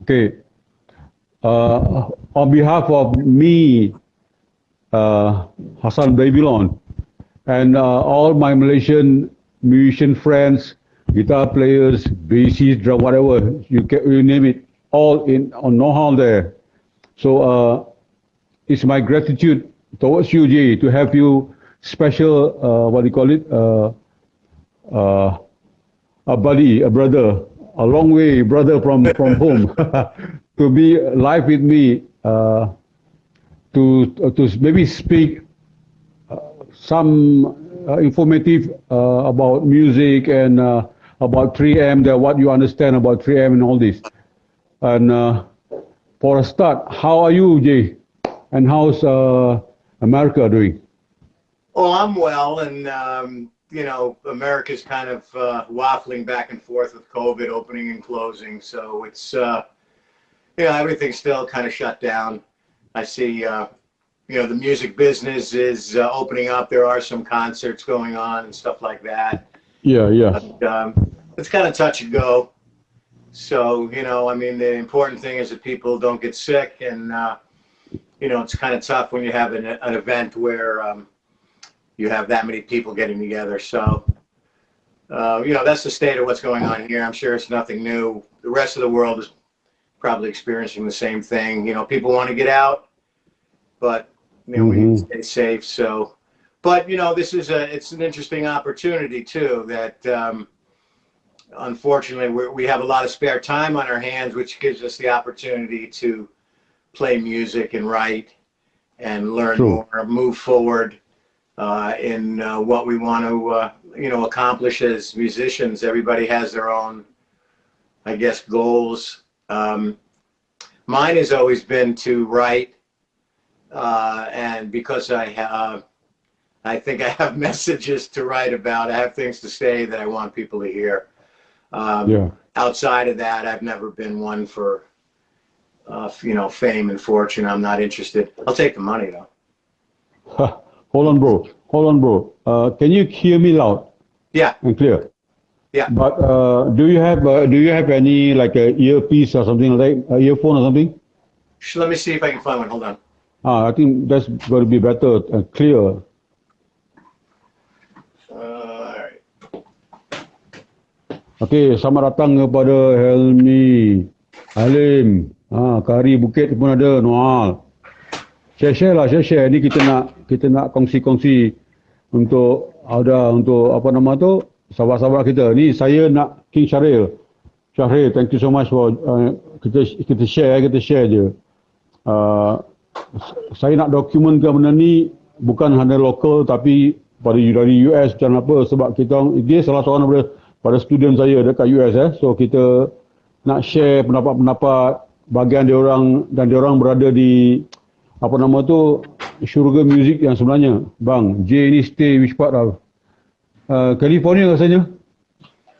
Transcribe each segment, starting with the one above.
Okay. On behalf of me, Hassan Babylon, and all my Malaysian musician friends, guitar players, bassists, drum, whatever you name it, all in on know-how there. So it's my gratitude towards you, Jay, to have you special, what do you call it, a buddy, a brother, a long way brother from home, to be live with me, to maybe speak some informative about music and about 3M, what you understand about 3M and all this. And for a start, how are you, Jay? And how's America doing? Oh, I'm well, and you know, America's kind of waffling back and forth with COVID opening and closing, so it's you know, everything's still kind of shut down. I see, you know, the music business is opening up. There are some concerts going on and stuff like that. Yeah, yeah. But, it's kind of touch and go. So, you know, I mean, the important thing is that people don't get sick, and you know, it's kind of tough when you have an event where you have that many people getting together. So, you know, that's the state of what's going on here. I'm sure it's nothing new. The rest of the world is probably experiencing the same thing. You know, people want to get out, but you know, we need to stay safe. So, but you know, this is it's an interesting opportunity too, that unfortunately we have a lot of spare time on our hands, which gives us the opportunity to play music and write and learn more, move forward in what we want to you know, accomplish as musicians. Everybody has their own, I guess, goals. Mine has always been to write, and because I think I have messages to write about. I have things to say that I want people to hear. Outside of that, I've never been one for you know, fame and fortune. I'm not interested. I'll take the money though. Hold on, bro. Hold on, bro. Can you hear me loud? Yeah. And clear. Yeah. But do you have any like a earpiece or something like that, earphone or something? Let me see if I can find one. Hold on. I think that's going to be better and clear. All right. Okay, selamat datang kepada Helmi, Halim, Kari Bukit pun ada, Noal. Share lah, share. Ini kita nak kongsi-kongsi untuk apa nama tu, sahabat-sahabat kita. Ni saya nak King Syahril, thank you so much for kita share je. Saya nak dokumenkan benda ni bukan hanya lokal tapi dari US macam apa, sebab dia salah seorang pada student saya dekat US so kita nak share pendapat-pendapat bahagian dia orang, dan dia orang berada di apa nama tu, syurga muzik yang sebenarnya. Bang, J ni stay which part of California rasanya?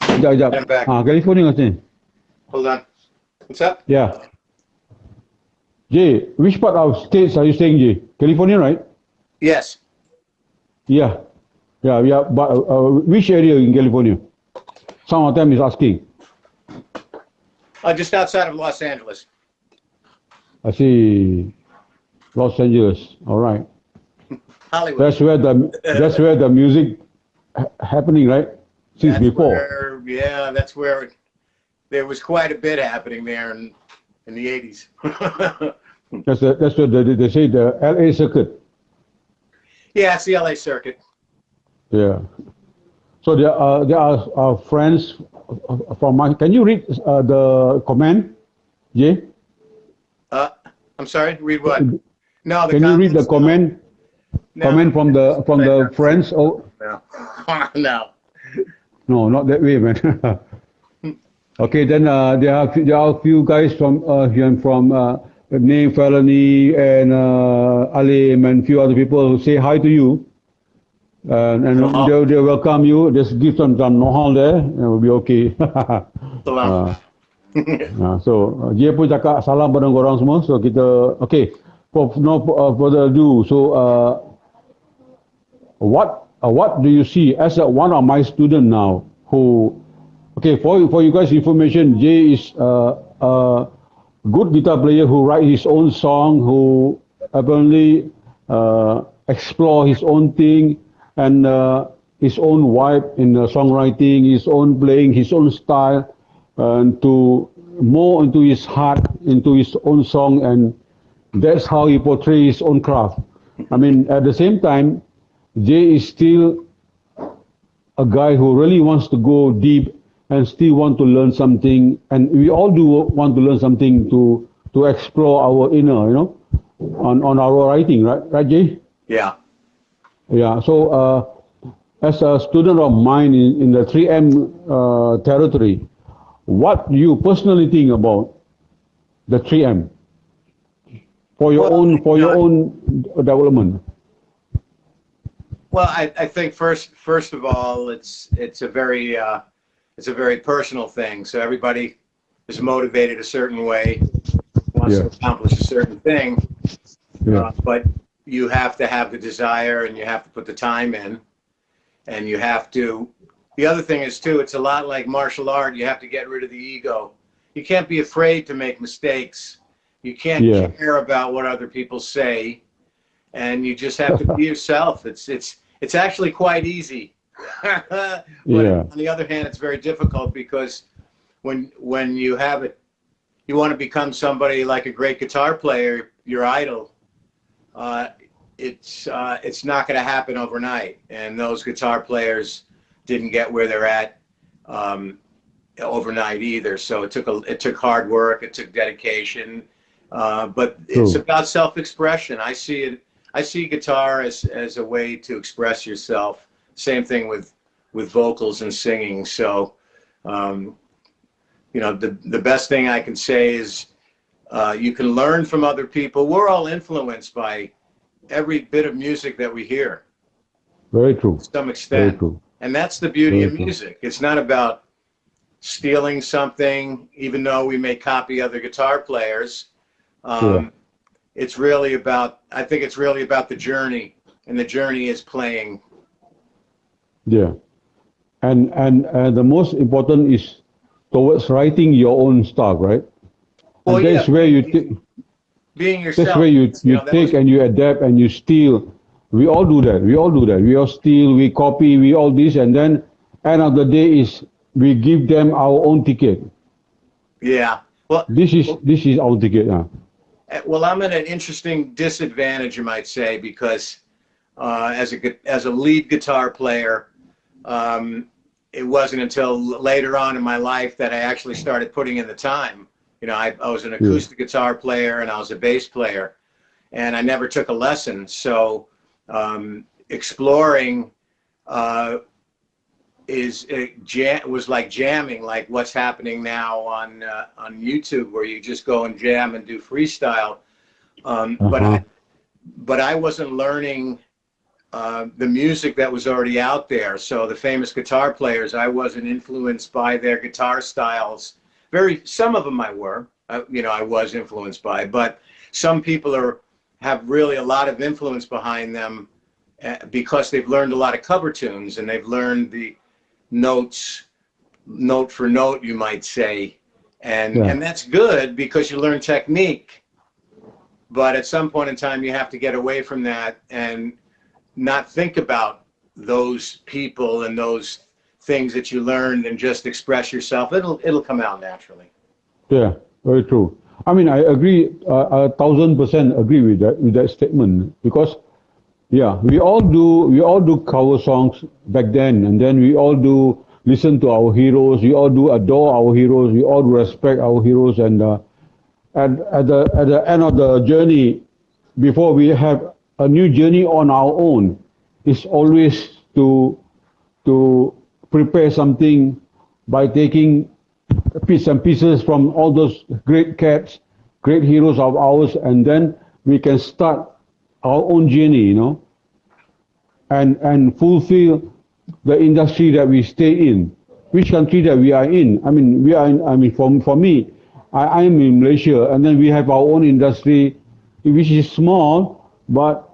Sekejap. California rasanya. Hold on. What's up? Yeah. J, which part of states are you staying, J? California, right? Yes. Yeah. But which area in California? Some of them is asking. Just outside of Los Angeles. I see. Los Angeles. All right. Hollywood. That's where the music happening, right? Since that's before. That's where there was quite a bit happening there in the 80s. That's what they say, the LA circuit. Yeah, it's the LA circuit. Yeah. So there are friends from my. Can you read the comment, Jay? I'm sorry. Read what? No. Can you read the comment? No. Comment from the friends? Oh. No. No, not that way, man. Okay, then there are a few guys from Name Felony and Alim and a few other people who say hi to you. And they'll welcome you. Just give them some know-how there, and we'll be okay. So dia pun cakap salam pada korang semua. So kita okay. For no further ado, so what do you see as one of my student now who? Okay, for you guys' information, Jay is good guitar player who write his own song, who apparently explore his own thing and his own vibe in songwriting, his own playing, his own style, and to more into his heart, into his own song, and that's how he portrays his own craft. I mean, at the same time, Jay is still a guy who really wants to go deep and still want to learn something, and we all do want to learn something to explore our inner, on our writing, right, Jay? Yeah. Yeah. So, as a student of mine in the 3M territory, what do you personally think about the 3M for your own development? Well, I think first of all, it's a very personal thing. So everybody is motivated a certain way, wants to accomplish a certain thing, but you have to have the desire and you have to put the time in, and you have to. The other thing is too, it's a lot like martial art. You have to get rid of the ego. You can't be afraid to make mistakes. You can't care about what other people say, and you just have to be yourself. It's actually quite easy. But on the other hand, it's very difficult because when you have it, you want to become somebody like a great guitar player, your idol. It's not going to happen overnight, and those guitar players didn't get where they're at overnight either. So it took hard work, it took dedication, but it's about self-expression. I see guitar as a way to express yourself. Same thing with vocals and singing. So the best thing I can say is you can learn from other people. We're all influenced by every bit of music that we hear. Very true. To some extent. Very true. And that's the beauty of music. It's not about stealing something, even though we may copy other guitar players. It's really about, I think it's really about the journey, and the journey is playing. Yeah. And the most important is towards writing your own stuff, right? Well, and that's where you being yourself. That's where you take and you adapt and you steal. We all do that. We all steal, we copy, we all this, and then end of the day is we give them our own ticket. Yeah. Well, this is our ticket. Well, I'm at an interesting disadvantage, you might say, because as a lead guitar player, it wasn't until later on in my life that I actually started putting in the time. I was an acoustic guitar player and I was a bass player, and I never took a lesson. So exploring was like jamming, like what's happening now on YouTube, where you just go and jam and do freestyle. But I wasn't learning the music that was already out there. So the famous guitar players, I wasn't influenced by their guitar styles. Some of them I was influenced by, but some people have really a lot of influence behind them because they've learned a lot of cover tunes, and they've learned the notes, note for note, you might say. And that's good because you learn technique. But at some point in time, you have to get away from that and not think about those people and those things that you learned, and just express yourself. It'll come out naturally. Yeah, very true. I mean, I agree, 1,000% agree with that statement, because we all do cover songs back then, and then we all do listen to our heroes, we all do adore our heroes, we all respect our heroes, and at the end of the journey, before we have a new journey on our own, is always to prepare something by taking bits and pieces from all those great cats, great heroes of ours, and then we can start our own journey, and fulfill the industry that we stay in, which country that we are in. I mean, for me, I am in Malaysia, and then we have our own industry, which is small, but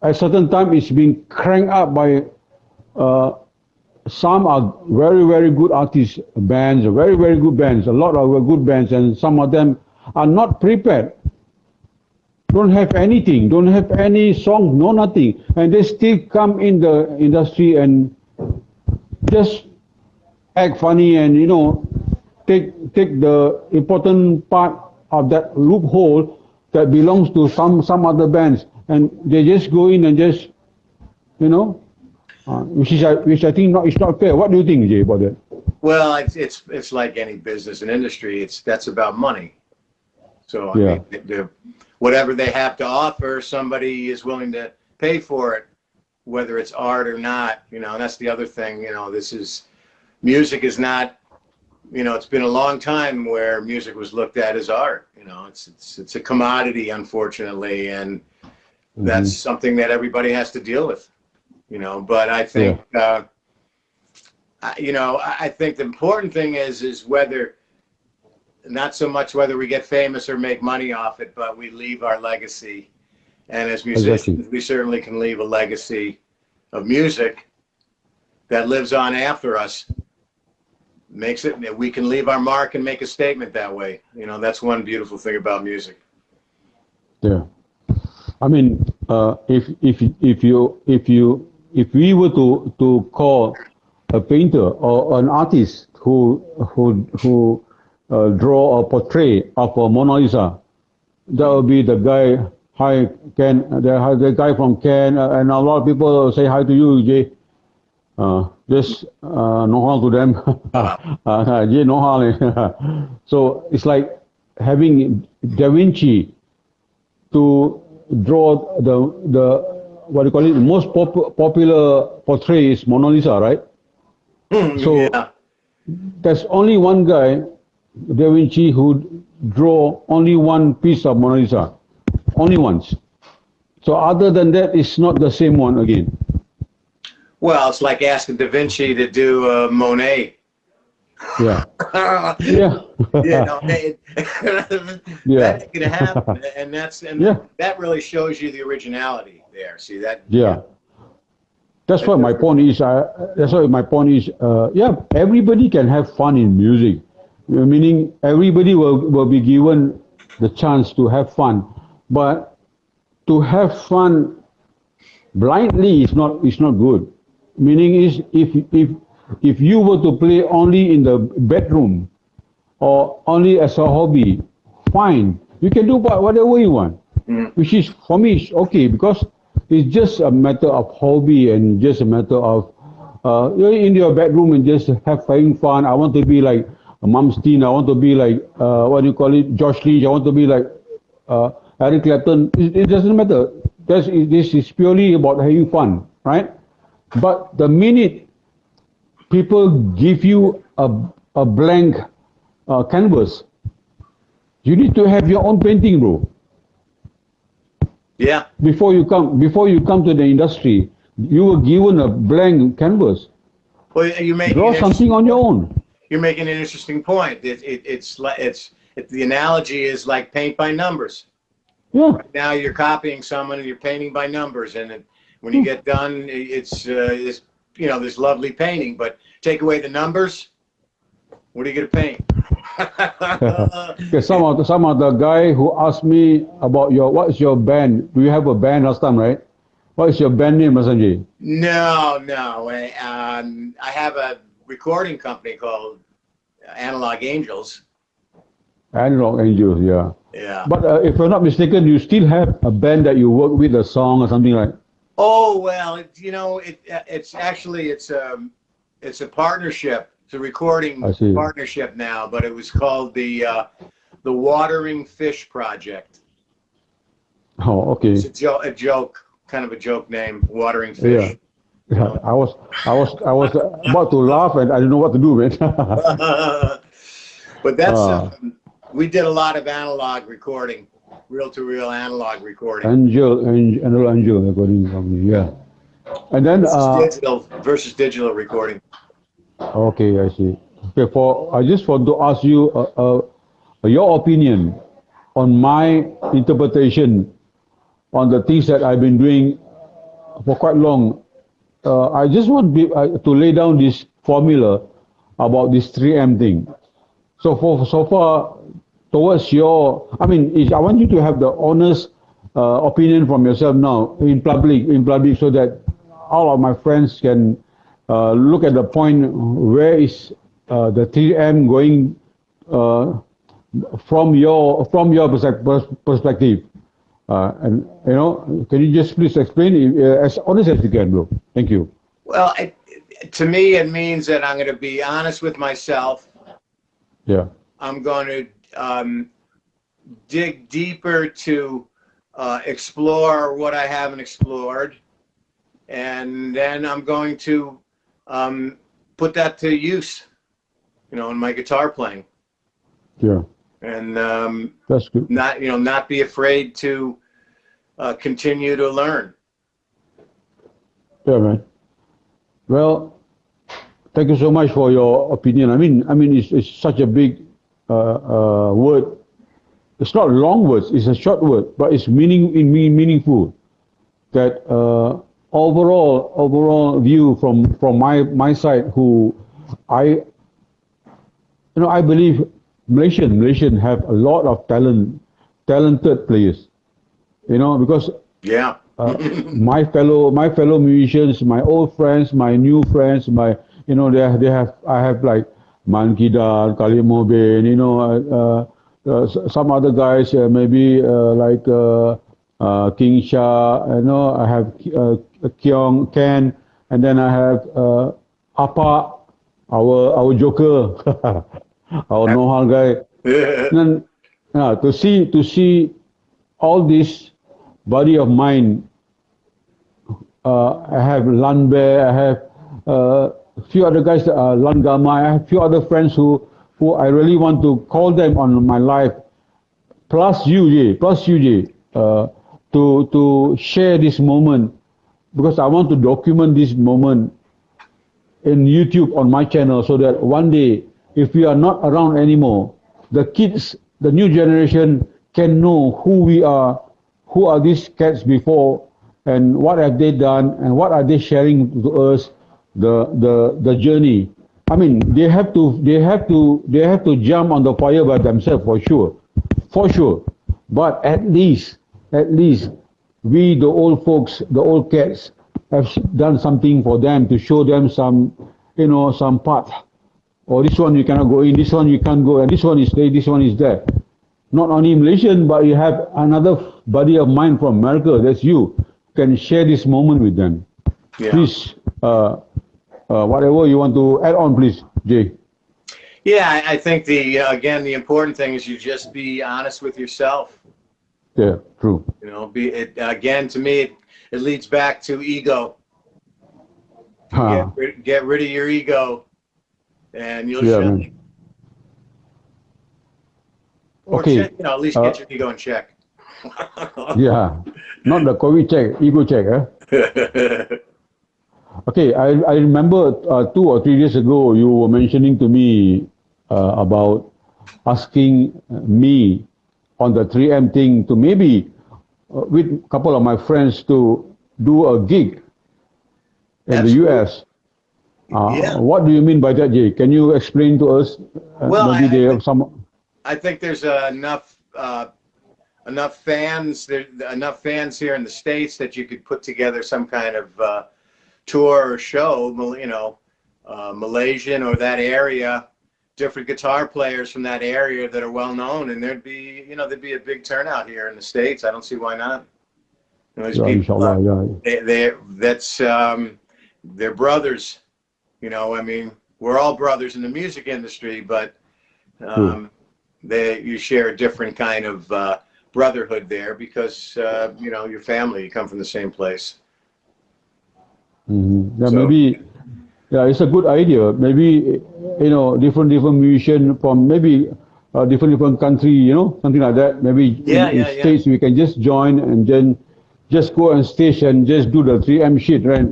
at a certain time it's been cranked up by some are very, very good artists, bands, very, very good bands, a lot of good bands, and some of them are not prepared, don't have anything, don't have any song, no nothing, and they still come in the industry and just act funny and, you know, take the important part of that loophole that belongs to some other bands, and they just go in and just, you know, which I think it's not fair. What do you think, Jay, about that? Well, it's like any business and industry. That's about money. So I mean, whatever they have to offer, somebody is willing to pay for it, whether it's art or not. You know, and that's the other thing. You know, music is not. You know, it's been a long time where music was looked at as art. You know, it's a commodity, unfortunately, and that's something that everybody has to deal with. You know, but I think, you know, I think the important thing is whether, not so much whether we get famous or make money off it, but we leave our legacy. And as musicians, we certainly can leave a legacy of music that lives on after us. We can leave our mark and make a statement that way. You know, that's one beautiful thing about music. Yeah. I mean, if we were to call a painter or an artist who draw a portrait of a Mona Lisa, that would be the guy. Hi, Ken. The guy from Ken, and a lot of people say hi to you, Jay. Just no harm to them. Jay, no harm. So it's like having Da Vinci to draw the what do you call it? The most popular portrait is Mona Lisa, right? So there's only one guy, Da Vinci, who draw only one piece of Mona Lisa, only once. So other than that, it's not the same one again. Well, it's like asking Da Vinci to do Monet. Yeah. Yeah. You know, that ain't gonna happen, and that really shows you the originality there. See that? Yeah. That's what my point is. Yeah, everybody can have fun in music, meaning everybody will be given the chance to have fun, but to have fun blindly is not good. Meaning is if you were to play only in the bedroom or only as a hobby, fine, you can do whatever you want, which is, for me, is okay, because it's just a matter of hobby and just a matter of you're in your bedroom and just having fun. I want to be like Malmsteen. I want to be like what do you call it, Josh Lynch. I want to be like Eric Clapton. It doesn't matter. This is purely about having fun, right? But the minute people give you a blank canvas, you need to have your own painting, bro. Yeah. Before you come to the industry, you were given a blank canvas. Well, draw something on your own. You're making an interesting point. It's the analogy is like paint by numbers. Yeah. Right now you're copying someone and you're painting by numbers, and when you get done, it's you know, this lovely painting, but take away the numbers, what are you going to paint? Some of the guy who asked me about what's your band? Do you have a band last time, right? What is your band name, Sanjay? No. I have a recording company called Analog Angels. Analog Angels, yeah. Yeah. But if I'm not mistaken, you still have a band that you work with, a song or something like. Oh well, you know, it's actually it's a partnership. It's a recording partnership now, but it was called the Watering Fish Project. Oh, okay. It's a joke, kind of a joke name, Watering Fish. Yeah. I was about to laugh and I didn't know what to do, man. But that's we did a lot of analog recording, reel-to-reel analog recording. Angel recording company, yeah. And then digital versus digital recording. Okay, I see. Okay, I just want to ask you your opinion on my interpretation on the things that I've been doing for quite long I just want to lay down this formula about this 3M thing. So far, towards your, I mean, I want you to have the honest opinion from yourself now in public, so that all of my friends can look at the point where is the 3M going from your perspective. And you know, can you just please explain as honest as you can, bro? Thank you. Well, to me, it means that I'm going to be honest with myself. Yeah. I'm going to dig deeper to explore what I haven't explored, and then I'm going to put that to use, you know, in my guitar playing. Yeah. And that's good. Not be afraid to continue to learn. Yeah, man. Well, thank you so much for your opinion. I mean, it's such a big word. It's not long words. It's a short word, but it's meaningful. That overall view from my side, who I believe Malaysian have a lot of talented players. You know, because yeah, my fellow musicians, my old friends, my new friends, I have like Man Kidar, Khalid Mobin, you know, some other guys, maybe like King Shah, you know, I have Keong, Ken, and then I have Apa, our joker, our know-how guy. And then, to see all this body of mine, I have Lanbe, I have a few other guys, Langama, I have a few other friends who I really want to call them on my life, plus you, Jay, to share this moment, because I want to document this moment in YouTube on my channel, so that one day, if we are not around anymore, the kids, the new generation can know who we are, who are these cats before, and what have they done, and what are they sharing to us, the journey. I mean, they have to jump on the fire by themselves, for sure. But at least we, the old folks, the old cats, have done something for them to show them some path. Or this one you cannot go in, this one you can't go, and this one is there, this one is there. Not only Malaysian, but you have another buddy of mine from America, that's you, can share this moment with them. Yeah. Please, whatever you want to add on, please, Jay. Yeah, I think the important thing is you just be honest with yourself. Yeah, true. You know, to me, it leads back to ego. Get rid of your ego, and you'll shine. Or okay. check, at least get your ego in check. Yeah, not the COVID check, ego check, eh? Okay, I remember 2 or 3 days ago you were mentioning to me about asking me on the 3M thing to maybe with a couple of my friends to do a gig in the US. Yeah. What do you mean by that, Jay? Can you explain to us? Well, I think there's enough fans. There's enough fans here in the States that you could put together some kind of tour or show. You know, Malaysian or that area, different guitar players from that area that are well known, and there'd be a big turnout here in the States. I don't see why not. You know, these people, they're brothers. You know, I mean, we're all brothers in the music industry, but you share a different kind of brotherhood there because your family, you come from the same place. Mm-hmm. Yeah, so, maybe. Yeah, it's a good idea. Maybe different musician from maybe different country, something like that. Maybe in States we can just join and then just go on stage and just do the 3M shit, right?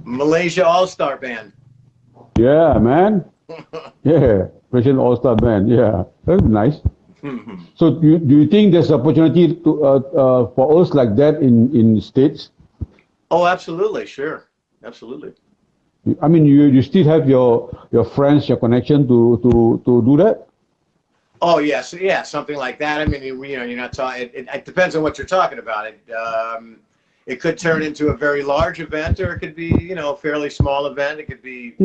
Malaysia All-Star Band. Yeah, man. Yeah, Malaysian All-Star Band. Yeah, that's nice. So do you think there's opportunity to for us like that in States? Oh, absolutely, sure. absolutely. I mean, you still have your friends, your connection to do that? Oh yes, yeah, something like that. I mean, you're not talking. It depends on what you're talking about. It could turn into a very large event, or it could be, a fairly small event. It could be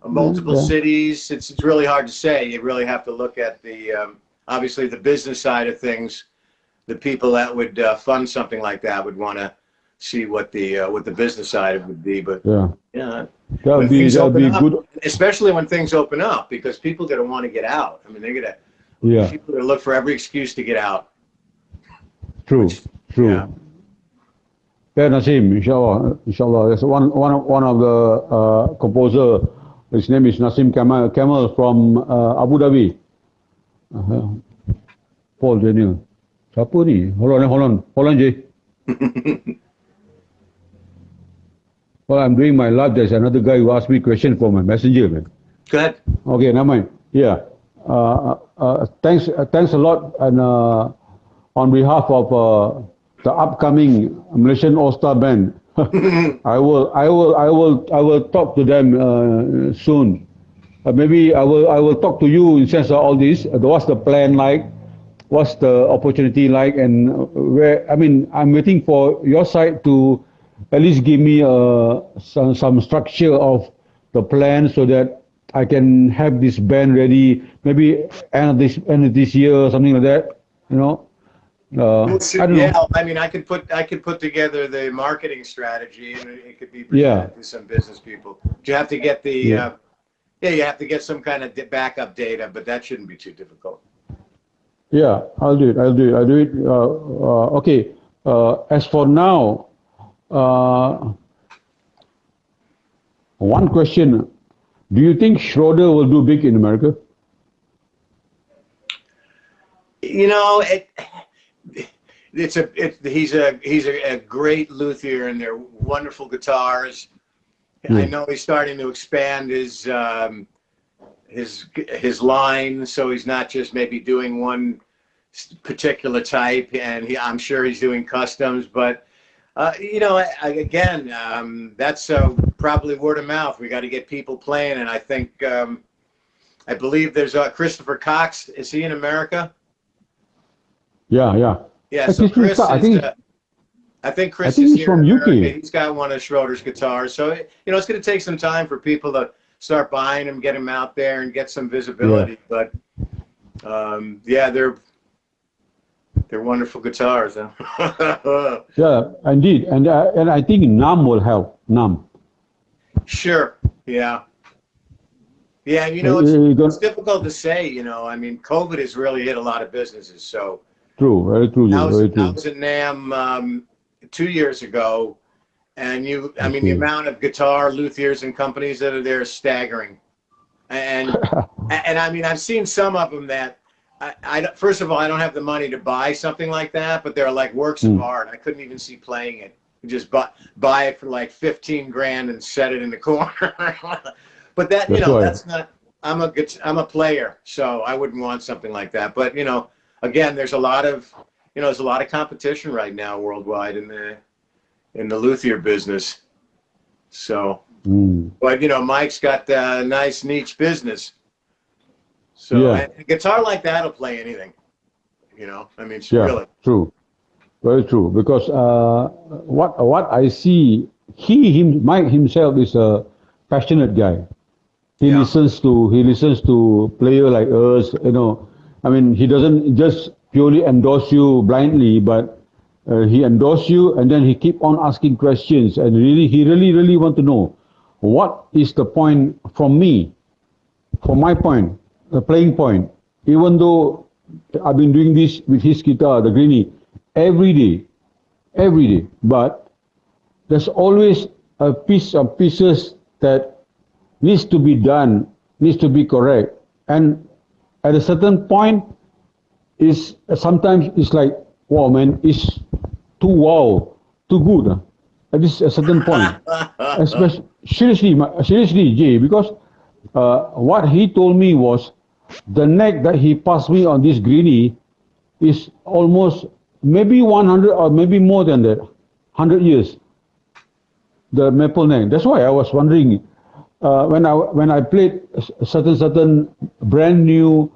multiple cities. It's really hard to say. You really have to look at the obviously the business side of things. The people that would fund something like that would want to see what the business side would be. But that would be good, especially when things open up, because people are going to want to get out. I mean, they're going to. People are look for every excuse to get out. True. Yeah, Nasim, inshallah. There's one of the composer. His name is Nasim Kamal from Abu Dhabi. Paul Daniel. Siapa ni? Hold on, Jay. Well, I'm doing my live. There's another guy who asked me a question for my messenger, man. Go ahead. Okay, never mind. Yeah. Thanks a lot, and on behalf of the upcoming Malaysian All-Star Band, I will talk to them soon. Maybe I will talk to you in sense of all this. What's the plan like? What's the opportunity like? And where? I mean, I'm waiting for your side to at least give me some structure of the plan so that I can have this band ready, maybe end of this year or something like that. I don't know. I mean, I could put together the marketing strategy, and it could be presented to some business people. You have to get you have to get some kind of backup data, but that shouldn't be too difficult. Yeah, I'll do it. Okay. As for now, one question. Do you think SHRÖDDER will do big in America? He's a great luthier, and they're wonderful guitars. I know he's starting to expand his line, so he's not just maybe doing one particular type, and I'm sure he's doing customs, but that's probably word of mouth. We got to get people playing, and I think I believe there's Christopher Cox. Is he in America? Yeah. So Chris, I think Chris is here from UK. He's got one of SHRÖDDER's guitars, so it's going to take some time for people to start buying them, get them out there, and get some visibility. But they're wonderful guitars. Huh? Yeah, indeed, and I think NAM will help. NAM. Sure. Yeah. It's difficult to say. I mean, COVID has really hit a lot of businesses. So. True. Very true. I was at NAM 2 years ago, and the amount of guitar luthiers and companies that are there is staggering. And I mean, I've seen some of them that. First of all, I don't have the money to buy something like that, but they're like works of art. I couldn't even see playing it. You just buy it for like 15 grand and set it in the corner. But that's not. I'm a player, so I wouldn't want something like that. But again, there's a lot of competition right now worldwide in the luthier business. So, but Mike's got a nice niche business. So a guitar like that will play anything, I mean, really. True. Very true. Because what I see, Mike himself is a passionate guy. He listens to players like us, I mean, he doesn't just purely endorse you blindly, but he endorses you, and then he keep on asking questions, and he really want to know what is the point from my point. The playing point, even though I've been doing this with his guitar, the Greenie, every day, but there's always a piece of pieces that needs to be done, needs to be correct, and at a certain point, sometimes it's like, wow, man, it's too good. At this a certain point, especially seriously, Jay, because what he told me was. The neck that he passed me on this Greenie is almost maybe 100 or maybe more than that, 100 years. the maple neck. That's why I was wondering when I played a certain brand new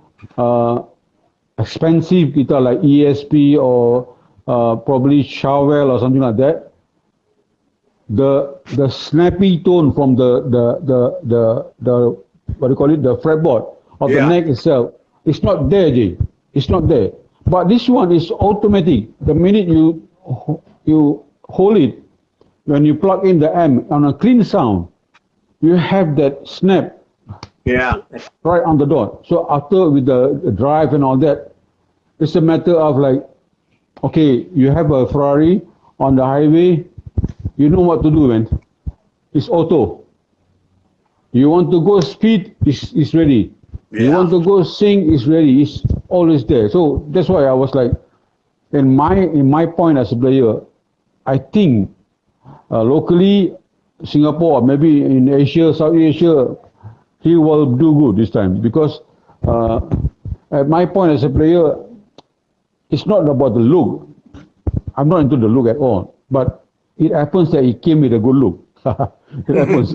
expensive guitar like ESP or probably Charvel or something like that. The snappy tone from the what do you call it, the fretboard of the neck itself, it's not there, Jay. It's not there. But this one is automatic. The minute you hold it, when you plug in the amp on a clean sound, you have that snap. Yeah. Right on the dot. So after with the drive and all that, it's a matter of like, okay, you have a Ferrari on the highway, you know what to do, man. It's auto. You want to go speed, it's ready. Yeah. You want to go sing, it's ready. It's always there. So that's why I was like, in my point as a player, I think locally, Singapore, or maybe in Asia, South Asia, he will do good this time because at my point as a player, it's not about the look. I'm not into the look at all, but it happens that he came with a good look. It happens.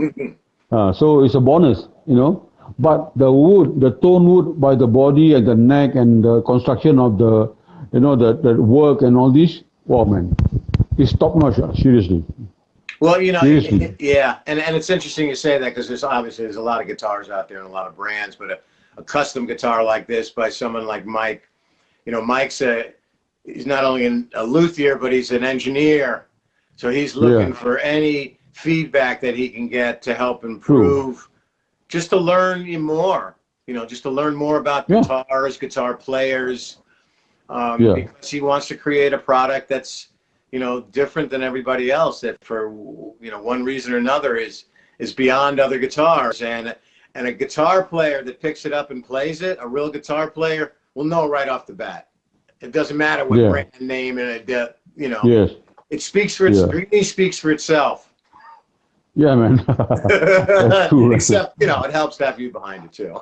So it's a bonus, you know. But the wood, the tone wood by the body and the neck and the construction of the, you know, the work and all this, wow, man, it's top notch, seriously. Well, you know, yeah, and it's interesting you say that because there's a lot of guitars out there and a lot of brands, but a custom guitar like this by someone like Mike, you know, he's not only a luthier, but he's an engineer, so he's looking for any feedback that he can get to help improve, just to learn more, you know, just to learn more about guitars, guitar players, because he wants to create a product that's, you know, different than everybody else, that for, you know, one reason or another is beyond other guitars. And a guitar player that picks it up and plays it, a real guitar player, will know right off the bat. It doesn't matter what brand name and you know, it speaks for it speaks for itself. Yeah, man. That's true. Except, you know, it helps to have you behind it too.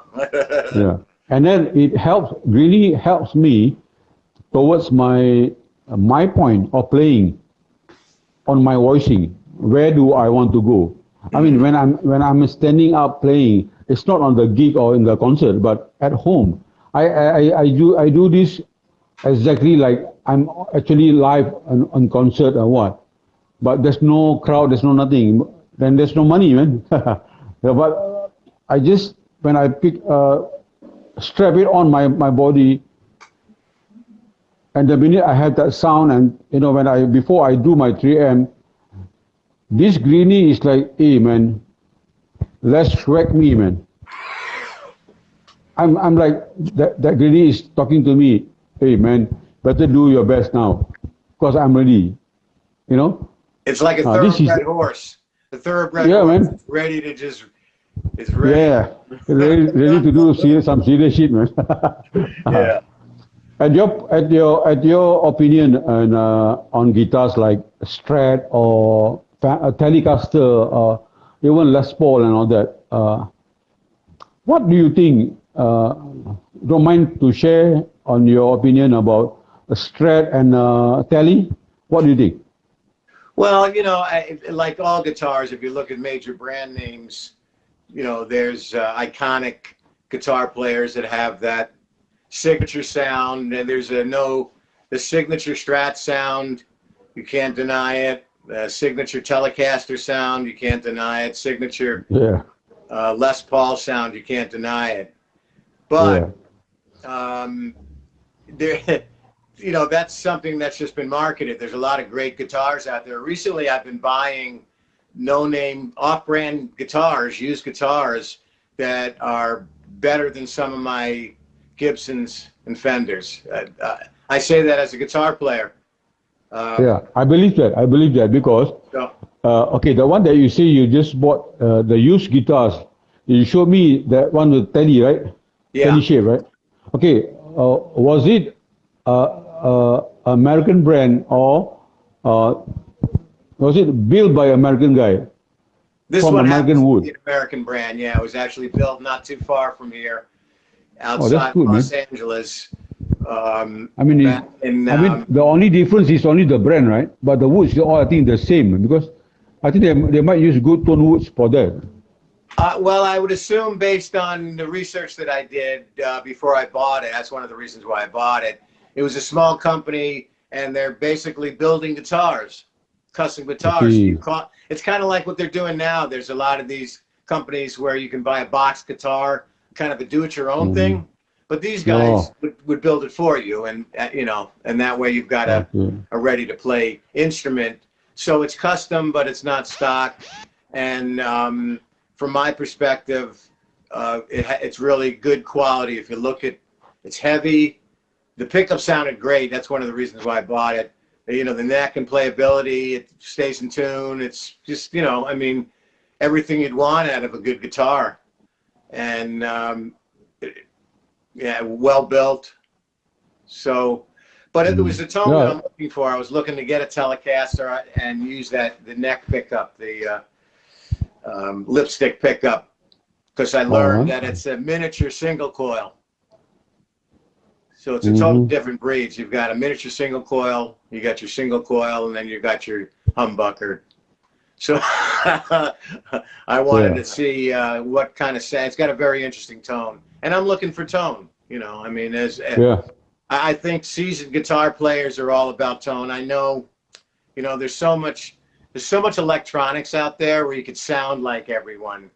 Yeah. And then it really helps me towards my point of playing on my voicing. Where do I want to go? I mean, when I'm standing up playing, it's not on the gig or in the concert, but at home. I do this exactly like I'm actually live on concert or what. But there's no crowd, there's no nothing. Then there's no money, man. But I just, when I strap it on my body, and the minute I have that sound, and you know, before I do my 3M, this greenie is like, hey man, let's whack me, man. I'm like, that greenie is talking to me, hey man, better do your best now, because I'm ready, you know? It's like a thoroughbred horse. The thoroughbred horse is ready to just, it's ready. Yeah, ready to do some serious shit, man. Yeah. At your opinion on guitars like Strat or Telecaster or even Les Paul and all that, what do you think? Don't mind to share on your opinion about Strat and Tele? What do you think? Well, you know, like all guitars, if you look at major brand names, you know, there's iconic guitar players that have that signature sound, and there's the signature Strat sound, you can't deny it. The signature Telecaster sound, you can't deny it. Signature Les Paul sound, you can't deny it. But there, you know, that's something that's just been marketed. There's a lot of great guitars out there. Recently, I've been buying no-name, off-brand guitars, used guitars that are better than some of my Gibsons and Fenders. I say that as a guitar player. I believe that because okay, the one that you say you just bought, the used guitars, you showed me that one with Tele, right? Tele shape, right? Okay, was it American brand or was it built by American guy? This from one American wood? An American brand, yeah. It was actually built not too far from here, outside Los Angeles. I mean, the only difference is only the brand, right? But the wood is all, I think, the same because I think they might use good tone woods for that. Well, I would assume based on the research that I did before I bought it, that's one of the reasons why I bought it. It was a small company, and they're basically building guitars, custom guitars. It's kind of like what they're doing now. There's a lot of these companies where you can buy a box guitar, kind of a do-it-your-own thing. But these guys would build it for you, and and that way you've got a ready-to-play instrument. So it's custom, but it's not stock. And from my perspective, it's really good quality. If you look at, it's heavy. The pickup sounded great. That's one of the reasons why I bought it. The neck and playability, it stays in tune. It's just, I mean, everything you'd want out of a good guitar. And well built. So, but it was the tone that I'm looking for. I was looking to get a Telecaster and use the neck pickup, the lipstick pickup, because I learned that it's a miniature single coil. So it's a total different breeds. You've got a miniature single coil, you got your single coil, and then you've got your humbucker. So I wanted to see what kind of sound. It's got a very interesting tone, and I'm looking for tone. I mean, I think seasoned guitar players are all about tone. I know, there's so much electronics out there where you could sound like everyone.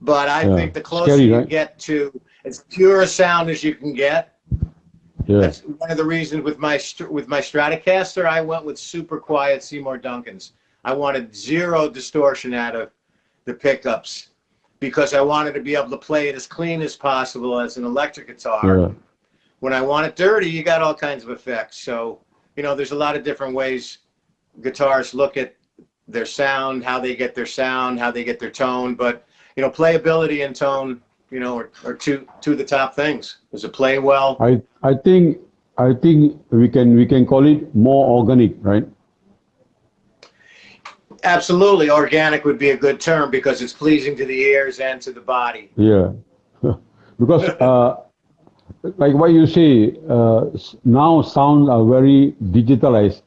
But I think the closer you get to as pure a sound as you can get. That's one of the reasons with my Stratocaster, I went with super quiet Seymour Duncans. I wanted zero distortion out of the pickups because I wanted to be able to play it as clean as possible as an electric guitar. When I want it dirty, you got all kinds of effects. So, there's a lot of different ways guitarists look at their sound, how they get their sound, how they get their tone. But, playability and tone, are two of the top things. Does it play well? I think we can call it more organic, right? Absolutely. Organic would be a good term because it's pleasing to the ears and to the body. Yeah. Because like what you say, now sounds are very digitalized,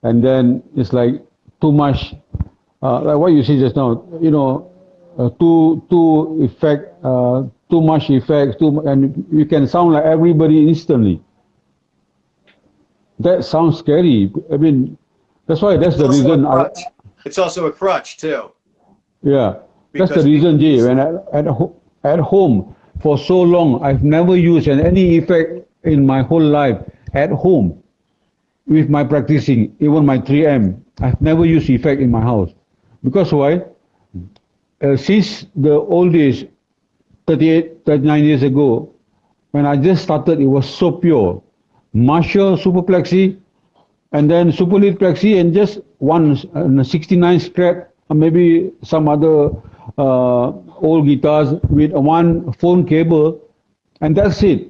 and then it's like too much, like what you said just now, too effect, too much effects, and you can sound like everybody instantly. That sounds scary. I mean, that's the reason. It's also a crutch too. Yeah, that's the reason, Jay. When at home for so long, I've never used any effect in my whole life at home with my practicing, even my 3M. I've never used effect in my house. Because why? Since the old days, 39 years ago, when I just started, it was so pure. Marshall Super Plexi, and then Super Lead Plexi, and just one 69 scrap, or maybe some other old guitars with one phone cable, and that's it.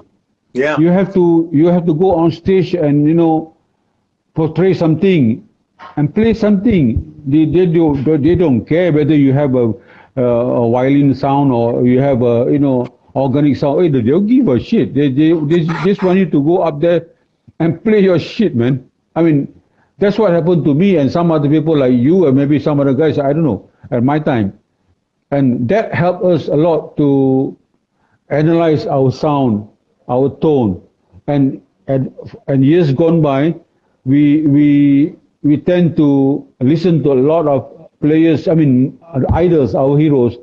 Yeah. You have to go on stage and portray something and play something. They don't care whether you have a violin sound or you have a organic sound. They don't give a shit. They just want you to go up there and play your shit, man. I mean, that's what happened to me and some other people like you and maybe some other guys, I don't know, at my time. And that helped us a lot to analyze our sound, our tone. And years gone by, we tend to listen to a lot of players, idols, our heroes,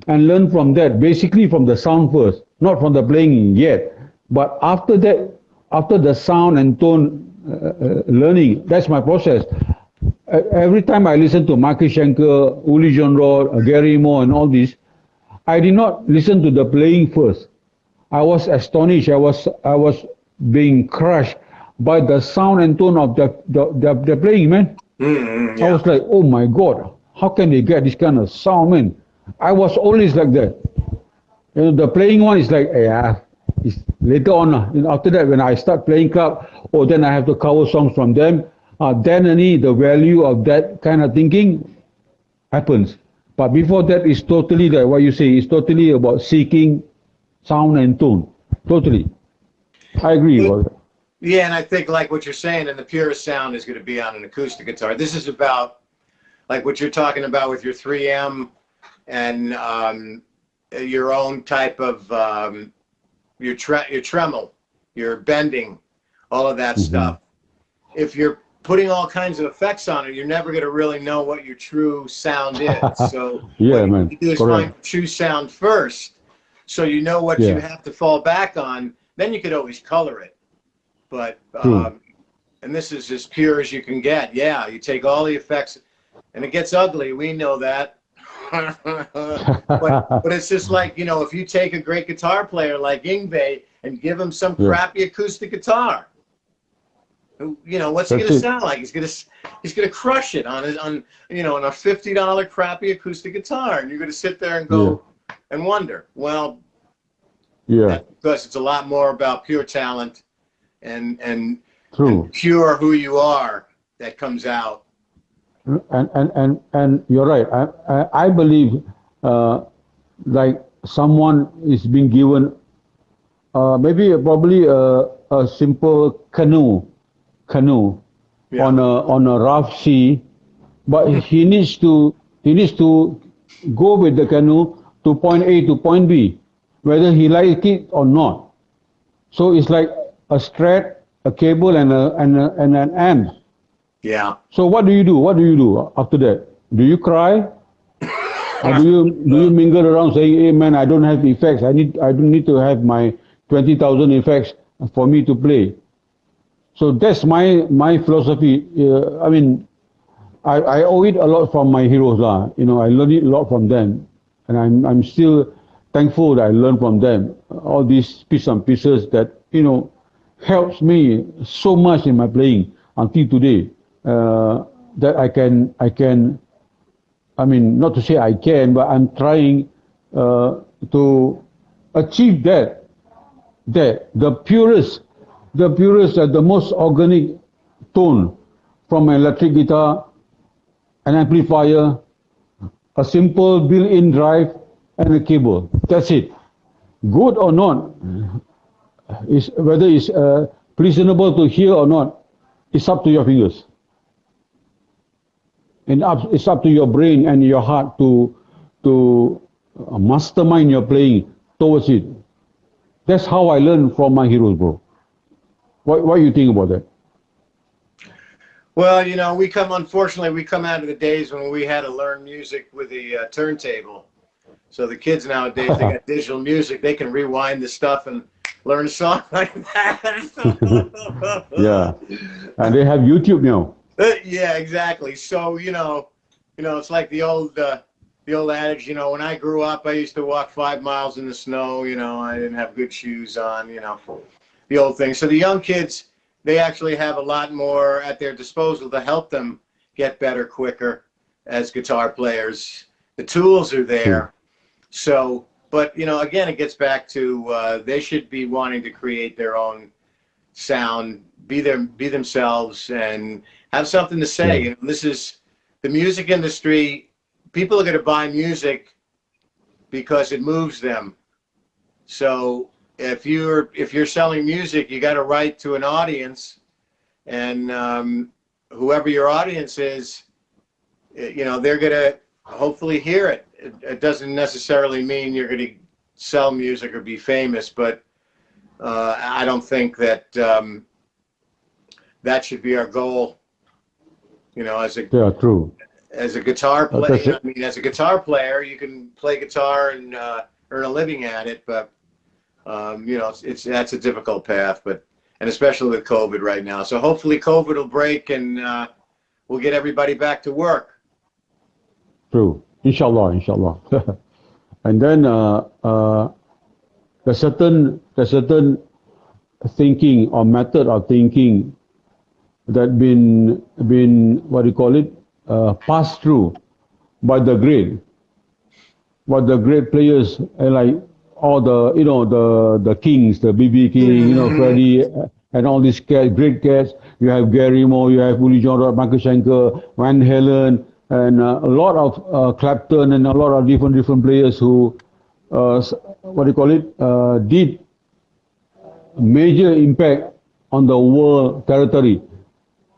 and learn from that, basically from the sound first, not from the playing yet. But after that, after the sound and tone learning, that's my process. Every time I listen to Michael Schenker, Uli John Rod, Gary Moore, and all this, I did not listen to the playing first. I was astonished. I was being crushed by the sound and tone of the playing, man. I was like, oh my God, how can they get this kind of sound, man? I was always like that. The playing one is like, it's later on. After that, when I start playing club, then I have to cover songs from them. Then only the value of that kind of thinking happens. But before that, it's totally like what you say. It's totally about seeking sound and tone. Totally. I agree about that. Yeah, and I think like what you're saying, and the purest sound is going to be on an acoustic guitar. This is about like what you're talking about with your 3M and your own type of your tremolo, your bending, all of that stuff. If you're putting all kinds of effects on it, you're never going to really know what your true sound is. So yeah, what you do is correct. find your true sound first, so you know what you have to fall back on. Then you could always color it. But and this is as pure as you can get. Yeah, you take all the effects, and it gets ugly. We know that. but it's just like, you know, if you take a great guitar player like Yngwie and give him some crappy acoustic guitar, you know, what's he going to sound like? He's going to crush it on you know, on a $50 crappy acoustic guitar, and you're going to sit there and go and wonder. Well, that's because it's a lot more about pure talent and pure who you are that comes out. And you're right. I believe like someone is being given probably a simple canoe on a rough sea, but he needs to go with the canoe to point A to point B, whether he like it or not. So it's like a thread, a cable, and an end. Yeah. So what do you do? What do you do after that? Do you cry? Or do you mingle around saying, "Hey man, I don't have effects. I don't need to have my 20,000 effects for me to play." So that's my philosophy. I mean, I owe it a lot from my heroes lah. You know, I learned it a lot from them, and I'm still thankful that I learned from them. All these bits and pieces that, you know, helps me so much in my playing until today. That I can, I mean, not to say I can, but I'm trying to achieve that the purest, the most organic tone from an electric guitar, an amplifier, a simple built-in drive, and a cable. That's it. Good or not, whether it's pleasurable to hear or not, it's up to your fingers. And it's up to your brain and your heart to mastermind your playing towards it. That's how I learned from my heroes, bro. What do you think about that? Well, you know, unfortunately, we come out of the days when we had to learn music with the turntable. So the kids nowadays, they got digital music. They can rewind the stuff and learn a song like that. Yeah, and they have YouTube now. Yeah, exactly. So you know, it's like the old adage. You know, when I grew up, I used to walk 5 miles in the snow. You know, I didn't have good shoes on. You know, the old thing. So the young kids, they actually have a lot more at their disposal to help them get better quicker as guitar players. The tools are there. So, but you know, again, it gets back to they should be wanting to create their own sound, be themselves, and have something to say. You know, this is the music industry. People are going to buy music because it moves them. So if you're selling music, you got to write to an audience, and whoever your audience is, you know, they're going to hopefully hear it. It doesn't necessarily mean you're going to sell music or be famous, but I don't think that that should be our goal. You know, as a guitar player, I mean, as a guitar player, you can play guitar and earn a living at it, but you know, that's a difficult path. And especially with COVID right now. So hopefully COVID will break and we'll get everybody back to work. True, inshallah. And then the certain thinking or method of thinking that been what do you call it, passed through by the great players, like all the, you know, the kings, the BB King, you know, Freddie, and all these great cats. You have Gary Moore, you have Willie John Rod, Michael Schenker, Van Halen, and a lot of Clapton, and a lot of different players who what do you call it, did major impact on the world territory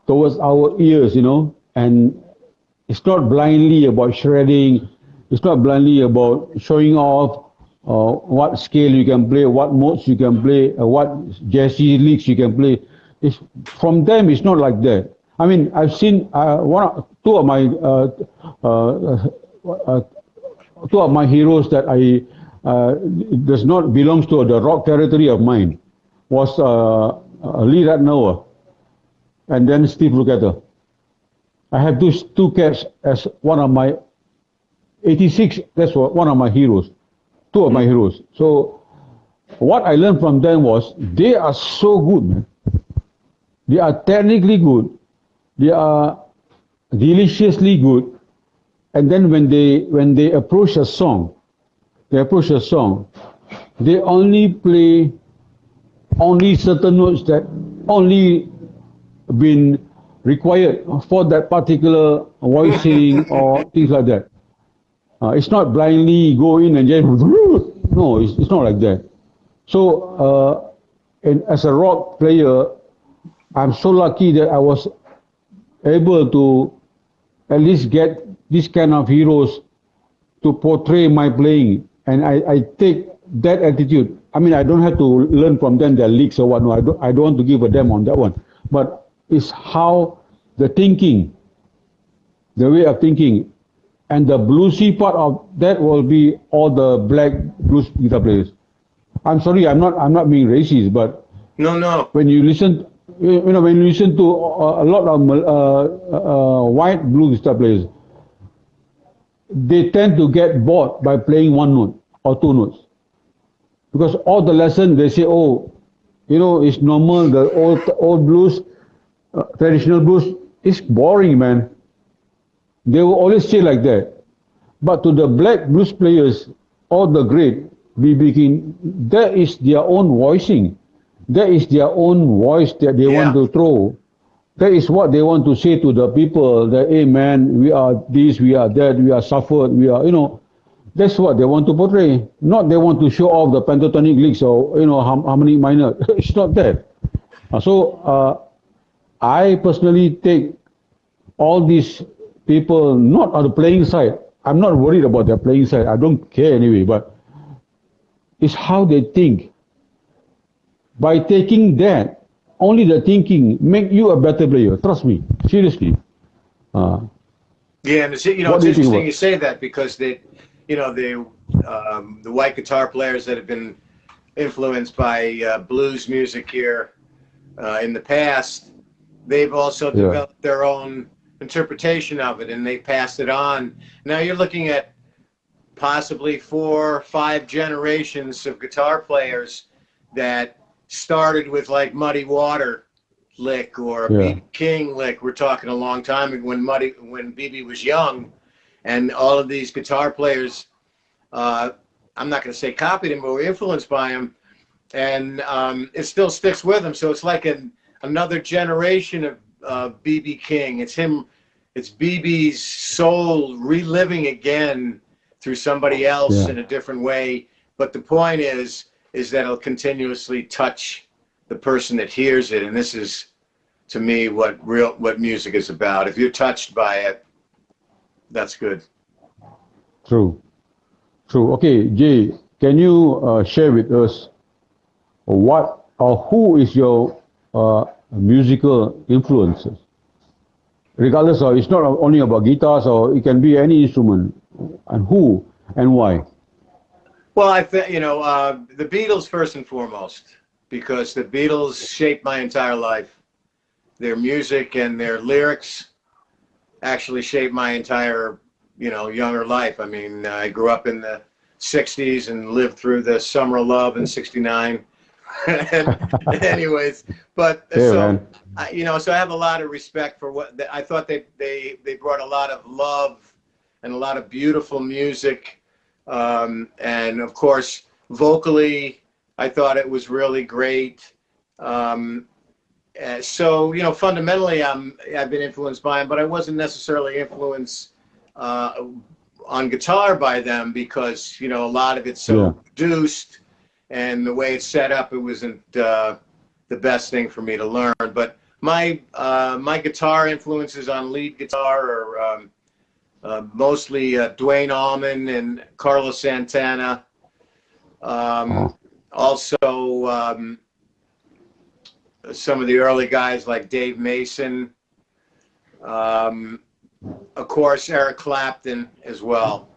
towards our ears, you know, and It's not blindly about shredding. It's not blindly about showing off what scale you can play, what modes you can play, what jazzy licks you can play. It's, from them, it's not like that. I mean, I've seen two of my heroes that I does not belongs to the rock territory of mine was Lee Ratner and then Steve Lukather. I have those two cats as one of my 86. That's one of my heroes, two of my heroes. So what I learned from them was they are so good, man. They are technically good. They are deliciously good. And then when they approach a song, they only play only certain notes that only been required for that particular voicing or things like that. It's not blindly go in and just no, it's not like that. So and as a rock player, I'm so lucky that I was able to at least get this kind of heroes to portray my playing, and I take that attitude. I mean, I don't have to learn from them their licks or what. No, I don't want to give a damn on that one. But it's how the thinking, the way of thinking, and the bluesy part of that will be all the black blues guitar players. I'm sorry, I'm not being racist, but no. When you listen, when you listen to a lot of white blues guitar players, they tend to get bored by playing one note or two notes, because all the lesson they say, oh, it's normal. The old blues, traditional blues, is boring, man. They will always say like that. But to the black blues players, all the great B.B. King, that is their own voicing. That is their own voice that they want to throw. That is what they want to say to the people, that, hey man, we are this, we are that, we are suffered, we are, that's what they want to portray. Not they want to show off the pentatonic licks or, harmonic minor. It's not that. So I personally take all these people not on the playing side. I'm not worried about their playing side. I don't care anyway, but it's how they think. By taking that, only the thinking make you a better player. Trust me, seriously. Yeah, and it's interesting you say that, because the white guitar players that have been influenced by blues music here in the past, they've also developed their own interpretation of it, and they passed it on. Now you're looking at possibly 4 or 5 generations of guitar players that started with like Muddy Water lick or a B.B. King lick. We're talking a long time ago when B.B. was young, and all of these guitar players, I'm not going to say copied him, but were influenced by him, and it still sticks with him. So it's like another generation of B.B. King. It's him. It's B.B.'s soul reliving again through somebody else in a different way. But the point is that it'll continuously touch the person that hears it, and this is, to me, what music is about. If you're touched by it, that's good. True. Okay, Jay, can you share with us what or who is your musical influences? Regardless of, it's not only about guitars, or it can be any instrument, and who and why. Well, I think, the Beatles first and foremost, because the Beatles shaped my entire life. Their music and their lyrics actually shaped my entire, younger life. I mean, I grew up in the 60s and lived through the Summer of Love in 69. Anyways, but so I have a lot of respect for what I thought they brought a lot of love and a lot of beautiful music. And of course, vocally, I thought it was really great. So, fundamentally, I've been influenced by them, but I wasn't necessarily influenced on guitar by them, because, a lot of it's so produced, and the way it's set up, it wasn't the best thing for me to learn. But my guitar influences on lead guitar are mostly Dwayne Allman and Carlos Santana. Also, some of the early guys like Dave Mason. Of course, Eric Clapton as well,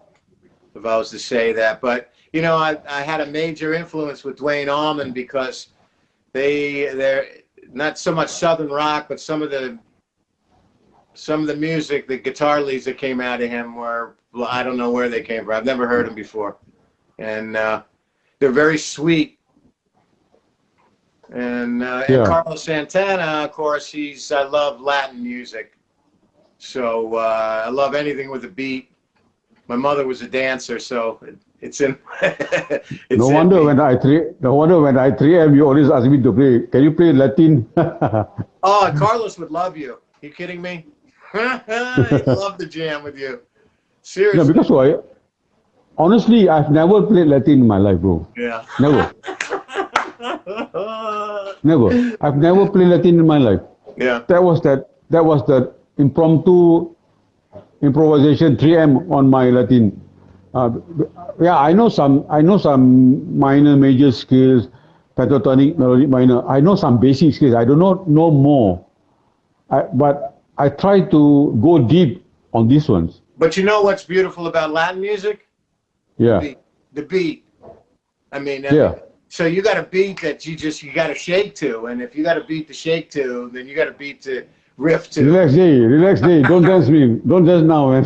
if I was to say that. But, you know, I had a major influence with Dwayne Allman because they're not so much Southern rock, but some of the music, the guitar leads that came out of him were, well, I don't know where they came from. I've never heard them before. And they're very sweet. And Carlos Santana, of course, I love Latin music. So I love anything with a beat. My mother was a dancer, so it's in. No wonder when I 3M, you always ask me to play. Can you play Latin? Oh, Carlos would love you. You kidding me? He'd love to jam with you. Seriously. No, because why? Honestly, I've never played Latin in my life, bro. Yeah. Never. Never. I've never played Latin in my life. Yeah. That was the impromptu improvisation 3M on my Latin. Yeah, I know some minor, major scales, pentatonic, melodic minor. I know some basic scales. I do not know more. But I try to go deep on these ones. But you know what's beautiful about Latin music? Yeah. The beat. I mean, so you got a beat that you got to shake to, and if you got a beat to shake to, then you got a beat to riff to. Relax, Jay. Don't dance me. Don't dance now, man.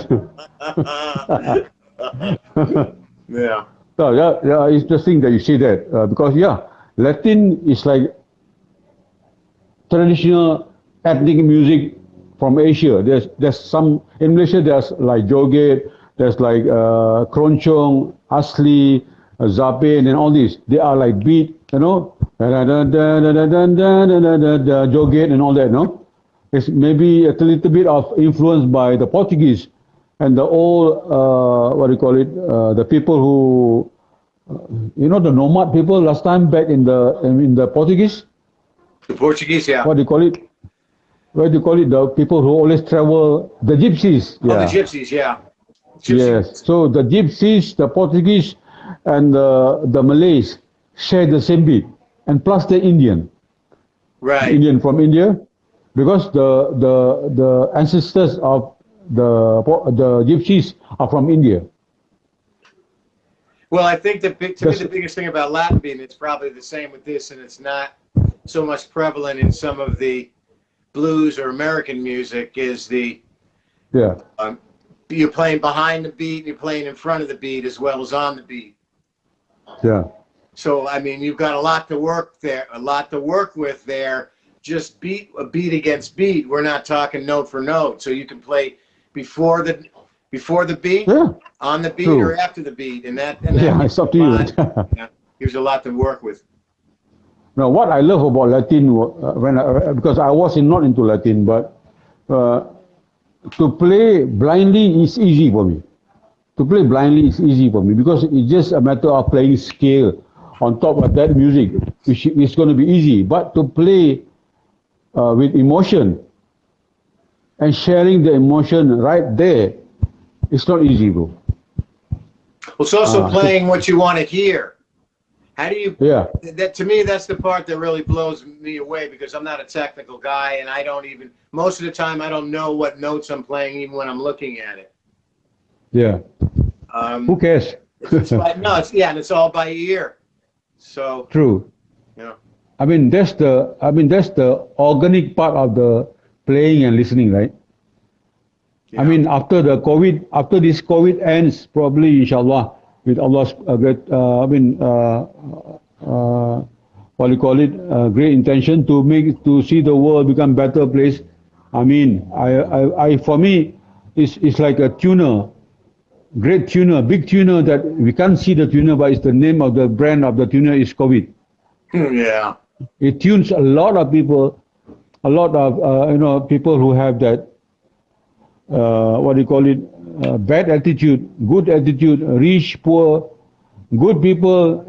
Yeah. So, yeah, it's interesting that you say that because Latin is like traditional ethnic music from Asia. There's some in Malaysia. There's like joget. There's like keroncong, asli, zapin, and all these. They are like beat, you know, joget and all that. No, it's maybe a little bit of influence by the Portuguese and the old the people who you know, the nomad people last time back in the Portuguese. The Portuguese, yeah. What do you call it? What do you call it? The people who always travel, the gypsies. Yeah. Oh, the gypsies, yeah. Yes. So the gypsies, the Portuguese, and the Malays share the same beat, and plus the Indian. Right. Indian from India, because the ancestors of the gypsies are from India. Well, I think the biggest thing about Latin beat, it's probably the same with this, and it's not so much prevalent in some of the blues or American music, is you're playing behind the beat and you're playing in front of the beat as well as on the beat. Yeah. So, I mean, you've got a lot to work with there. Just beat against beat. We're not talking note for note. So you can play before the beat, on the beat, or after the beat, and that it's up to you. There's a lot to work with. Now, what I love about Latin, because I was not into Latin, but to play blindly is easy for me. Because it's just a matter of playing scale on top of that music, which is going to be easy. But to play with emotion and sharing the emotion right there, it's not easy, bro. Well, it's also playing what you want to hear. How do you? Yeah. That to me, that's the part that really blows me away, because I'm not a technical guy, and I don't even, most of the time, I don't know what notes I'm playing even when I'm looking at it. Yeah. Who cares? And it's all by ear. So. True. Yeah. I mean that's the organic part of the playing and listening, right? Yeah. I mean after this COVID ends, probably inshallah, with Allah's great intention to see the world become better place. I mean, I for me, it's like a tuner, great tuner, big tuner that we can't see the tuner, but it's the name of the brand of the tuner is COVID. Yeah. It tunes a lot of people, people who have that, bad attitude, good attitude, rich, poor, good people,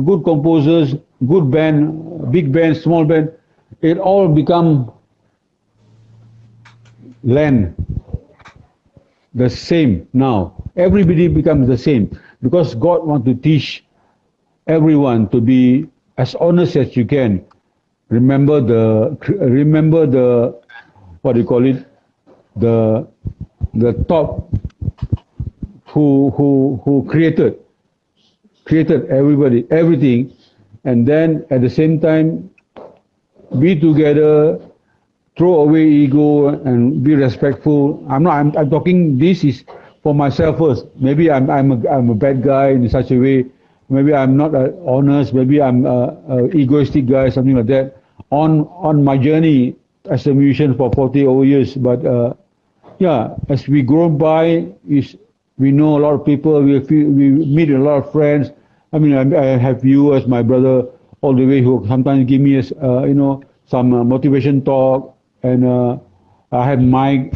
good composers, good band, big band, small band. It all become land. the same now. Everybody becomes the same because God wants to teach everyone to be as honest as you can. Remember the what do you call it? The top who created everybody, everything, and then at the same time be together, throw away ego and be respectful. I'm talking, this is for myself first. Maybe I'm a bad guy in such a way. Maybe I'm not honest. Maybe I'm a egoistic guy, something like that. On my journey as a musician for 40 over years, but yeah, as we grow by, we know a lot of people. We meet a lot of friends. I mean, I have you as my brother all the way, who sometimes give me some motivation talk. And I have Mike,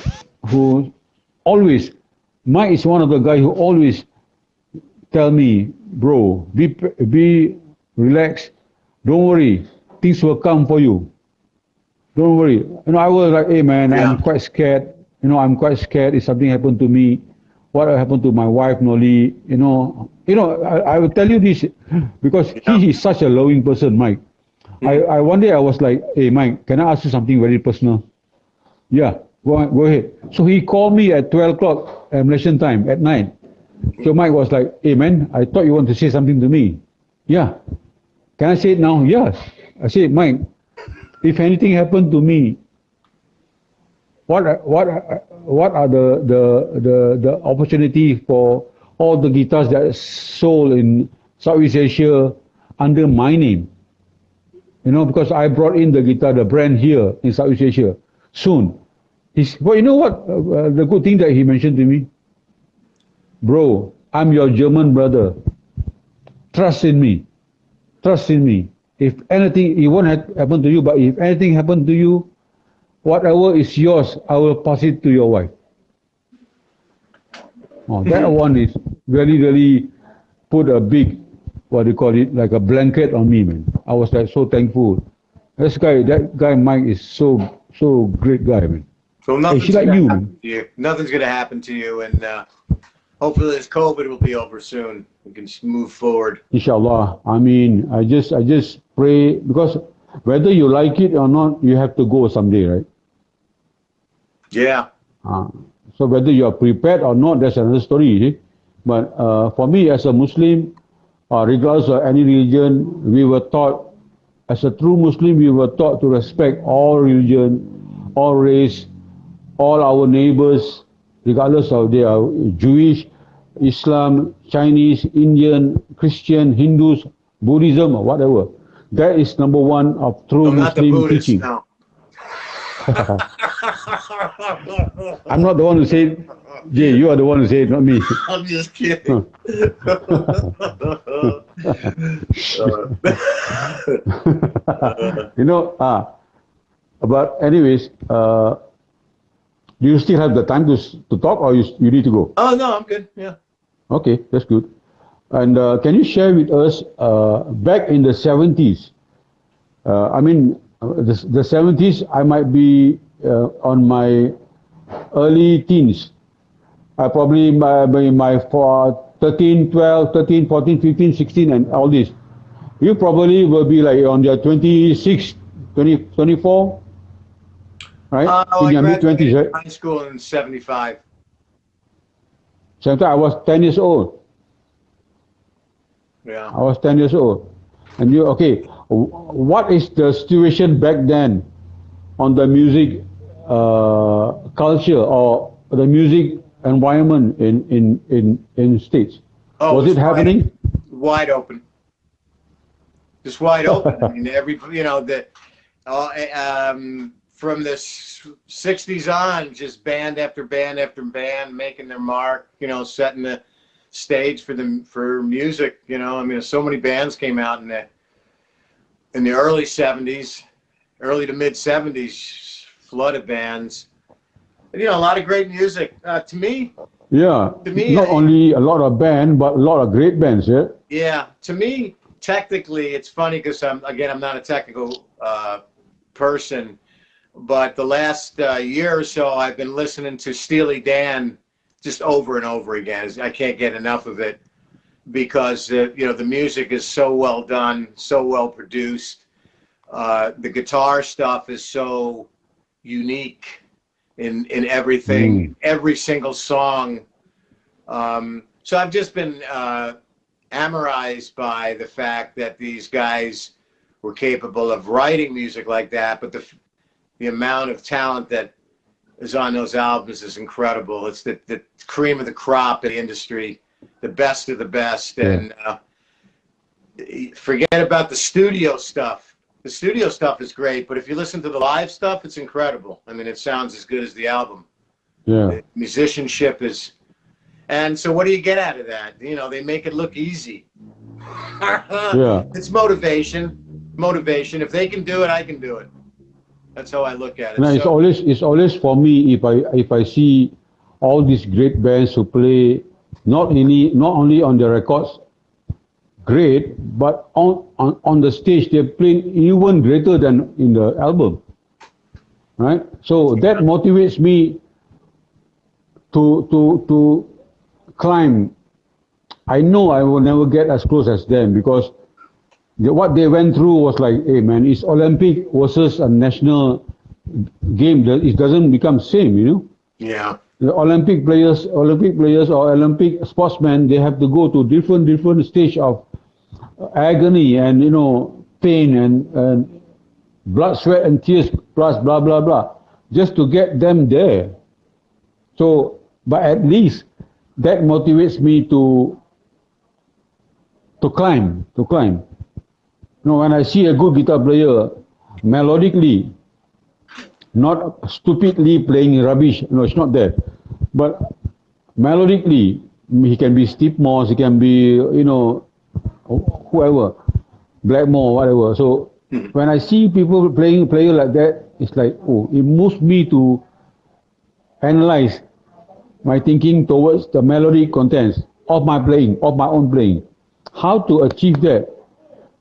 Mike is one of the guys who always tell me, bro, be relaxed, don't worry, things will come for you. Don't worry. I was like, hey man, yeah. I'm quite scared. I'm quite scared if something happened to me. What happened to my wife, Noli? I will tell you this because he is such a loving person, Mike. I one day I was like, hey Mike, can I ask you something very personal? Yeah, go ahead. So he called me at 12 o'clock Malaysian time at night. So Mike was like, hey man, I thought you want to say something to me. Yeah. Can I say it now? Yes. I said, Mike, if anything happened to me, what are the opportunity for all the guitars that are sold in Southeast Asia under my name? Because I brought in the brand here in Southeast Asia soon. Well, you know what? The good thing that he mentioned to me, bro, I'm your German brother. Trust in me. Trust in me. If anything, it won't happen to you, but if anything happened to you, whatever is yours, I will pass it to your wife. Oh, that one is really, really put a big, what do you call it, like a blanket on me, man. I was like so thankful. That guy Mike is so great guy, man. So nothing's gonna happen to you. Nothing's gonna happen to you, and hopefully this COVID will be over soon. We can move forward. Inshallah. I mean, I just pray, because whether you like it or not, you have to go someday, right? Yeah. So whether you are prepared or not, that's another story. See? But for me, as a Muslim, regardless of any religion, we were taught, as a true Muslim, we were taught to respect all religion, all race, all our neighbors, regardless of they are Jewish, Islam, Chinese, Indian, Christian, Hindus, Buddhism, or whatever. That is number one of true Muslim teaching. No. I'm not the one who said, Jay, you are the one who said it, not me. I'm just kidding. But anyways, do you still have the time to talk, or you need to go? Oh, no, I'm good, yeah. Okay, that's good. And can you share with us, back in the 70s, the 70s, I might be on my early teens. I probably my 13, 12, 13, 14, 15, 16, and all this. You probably will be like on your 26, 20, 24, right? In your mid-20s, right? High school in 75. 75, I was 10 years old. Yeah. I was 10 years old. And you, okay, what is the situation back then on the music culture or the music environment in States? Oh, was it happening? Wide open. Just wide open. I mean, from the 60s on, just band after band after band making their mark, setting the stage for music, so many bands came out in the early 70s, early to mid 70s, flood of bands. And, a lot of great music. To me, not only a lot of bands, but a lot of great bands, yeah? Yeah, to me, technically, it's funny because I'm not a technical person, but the last year or so, I've been listening to Steely Dan just over and over again. I can't get enough of it because you know, the music is so well done, so well produced. The guitar stuff is so unique in everything, every single song. So I've just been amorized by the fact that these guys were capable of writing music like that, but the amount of talent that is on those albums is incredible. It's the cream of the crop in the industry, the best of the best. And forget about the studio stuff. The studio stuff is great, but if you listen to the live stuff, it's incredible. I mean, it sounds as good as the album. Yeah. The musicianship is, and so what do you get out of that? You know, they make it look easy. Yeah. It's motivation. If they can do it, I can do it. That's how I look at it. No, it's always for me, if I see all these great bands who play not only on the records great, but on the stage they play even greater than in the album, right? So that motivates me to climb. I know I will never get as close as them because what they went through was like, hey man, it's Olympic versus a national game. It doesn't become same, you know. Yeah. The Olympic players or Olympic sportsmen, they have to go to different stage of agony and, you know, pain and blood, sweat and tears plus blah blah blah, just to get them there. So, but at least that motivates me to climb. You know, when I see a good guitar player melodically, not stupidly playing rubbish, no, it's not that, but melodically, he can be Steve Moss, he can be, you know, whoever, Blackmore, whatever. So when I see people playing like that, it's like, oh, it moves me to analyze my thinking towards the melodic contents of my playing, of my own playing. How to achieve that?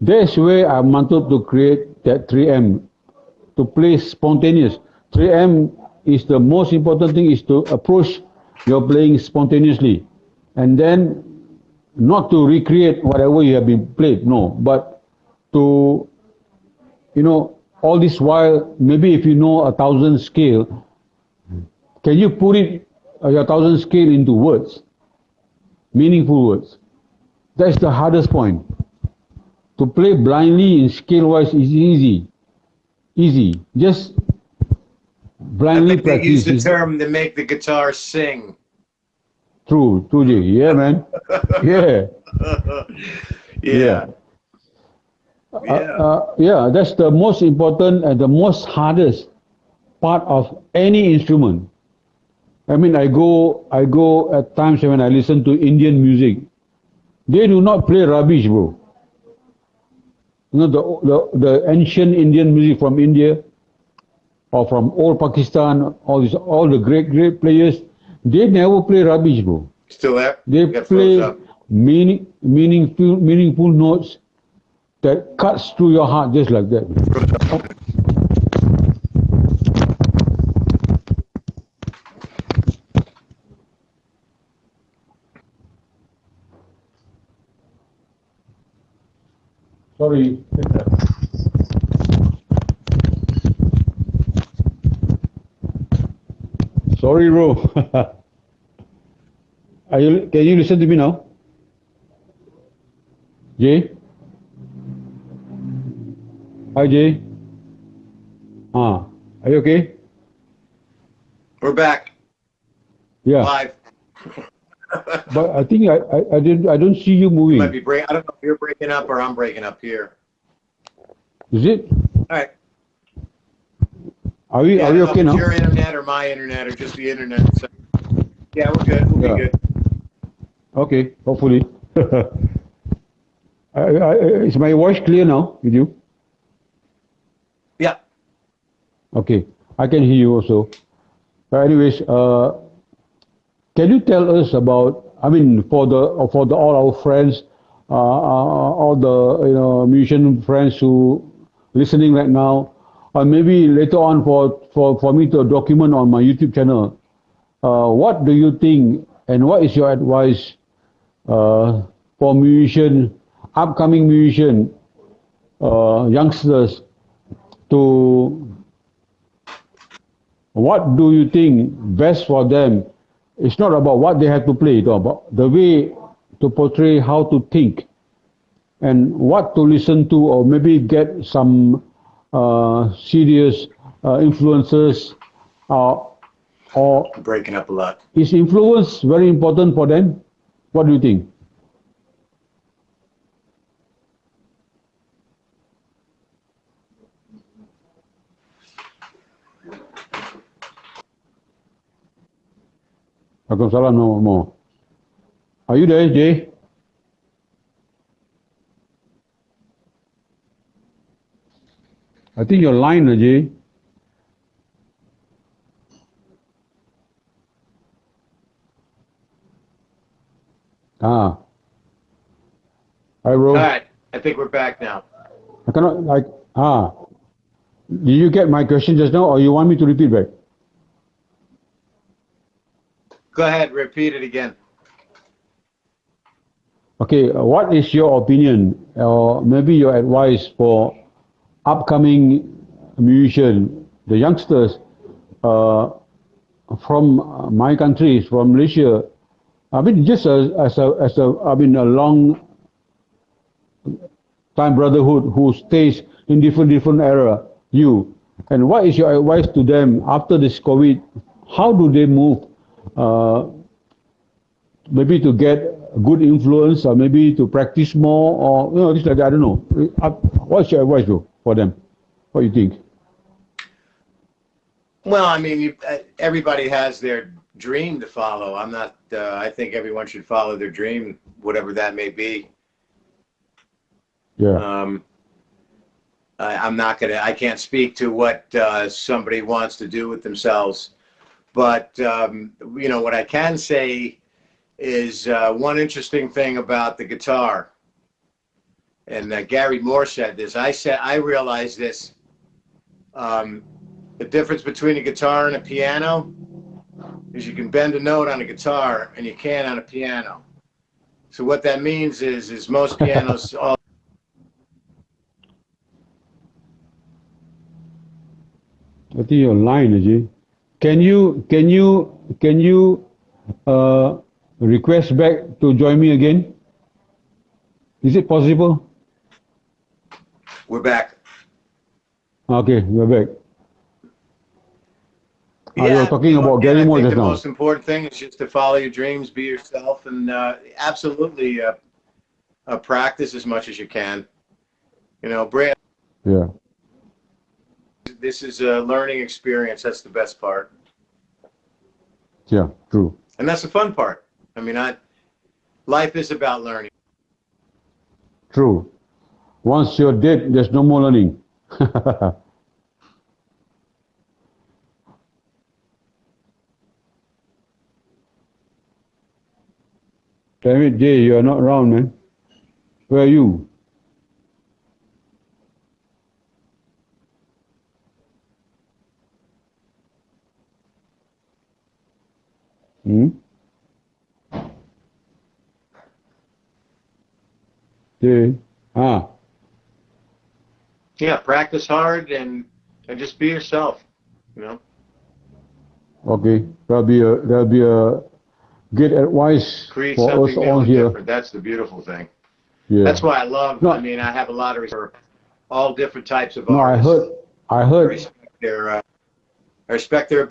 That's where I wanted to create that 3M, to play spontaneous. 3M is the most important thing, is to approach your playing spontaneously. And then not to recreate whatever you have been played, no, but to, you know, all this while, maybe if you know 1,000 scale, can you put it, your 1,000 scale into words, meaningful words? That's the hardest point. To play blindly in scale-wise is easy. Just blindly practice. They use the term to make the guitar sing. True, Jay. Yeah, man. Yeah. Yeah. Yeah, that's the most important and the most hardest part of any instrument. I mean, I go at times when I listen to Indian music. They do not play rubbish, bro. You know, the ancient Indian music from India or from old Pakistan, all the great players, they never play rubbish, bro. Still there? They play meaningful notes that cuts through your heart just like that. Sorry. Sorry, bro. Can you listen to me now? Jay? Hi, Jay. Are you okay? We're back. Yeah. Live. But I think I don't see you moving. Might be I don't know if you're breaking up or I'm breaking up here. Is it? All right. Are we okay now? Your internet or my internet or just the internet. So, yeah, we're good. We'll be good. Okay, hopefully. Is my voice clear now with you? Yeah. Okay, I can hear you also. Anyways, can you tell us about? I mean, for all our friends, all the musician friends who listening right now, or maybe later on for me to document on my YouTube channel. What do you think And what is your advice for musician, upcoming musician, youngsters, to what do you think best for them? It's not about what they have to play, it's about the way to portray, how to think, and what to listen to, or maybe get some serious influences, or Breaking up a lot. is influence very important for them? What do you think? Waalaikumsalam no more. Are you there, Jay? I think your line, Jay. Ah. Hi, bro. All right, I think we're back now. I cannot, like, did you get my question just now, or you want me to repeat back? Go ahead, repeat it again. Okay, what is your opinion, or maybe your advice for upcoming musician, the youngsters from my country, from Malaysia? I mean, just as a long time brotherhood who stays in different era. You, and what is your advice to them after this COVID? How do they move? Maybe to get good influence, or maybe to practice more, or things like that. I don't know. What's your advice, though, for them? What do you think? Well, I mean, everybody has their dream to follow. I'm not. I think everyone should follow their dream, whatever that may be. Yeah. I'm not gonna. I can't speak to what somebody wants to do with themselves, but what I can say is one interesting thing about the guitar, and Gary Moore said this. I realized this. The difference between a guitar and a piano is you can bend a note on a guitar and you can't on a piano. So what that means is most pianos all. I think your line, Ajay. Can you request back to join me again? Is it possible? We're back. Okay, we're back. You Yeah, were talking about again, Gary Moore I think just the now. most important thing is just to follow your dreams, be yourself, and absolutely practice as much as you can. Brand. Yeah. This is a learning experience. That's the best part. Yeah, true. And that's the fun part. I mean, life is about learning. True. Once you're dead, there's no more learning. Damn it, Jay, you're not around, man. Where are you? Jay? Yeah, practice hard and just be yourself. Okay, that'll be a good advice Create for us something new all and here. different. That's the beautiful thing. Yeah. That's why I love. No. I mean, I have a lot of respect for all different types of No, artists. I I heard. respect their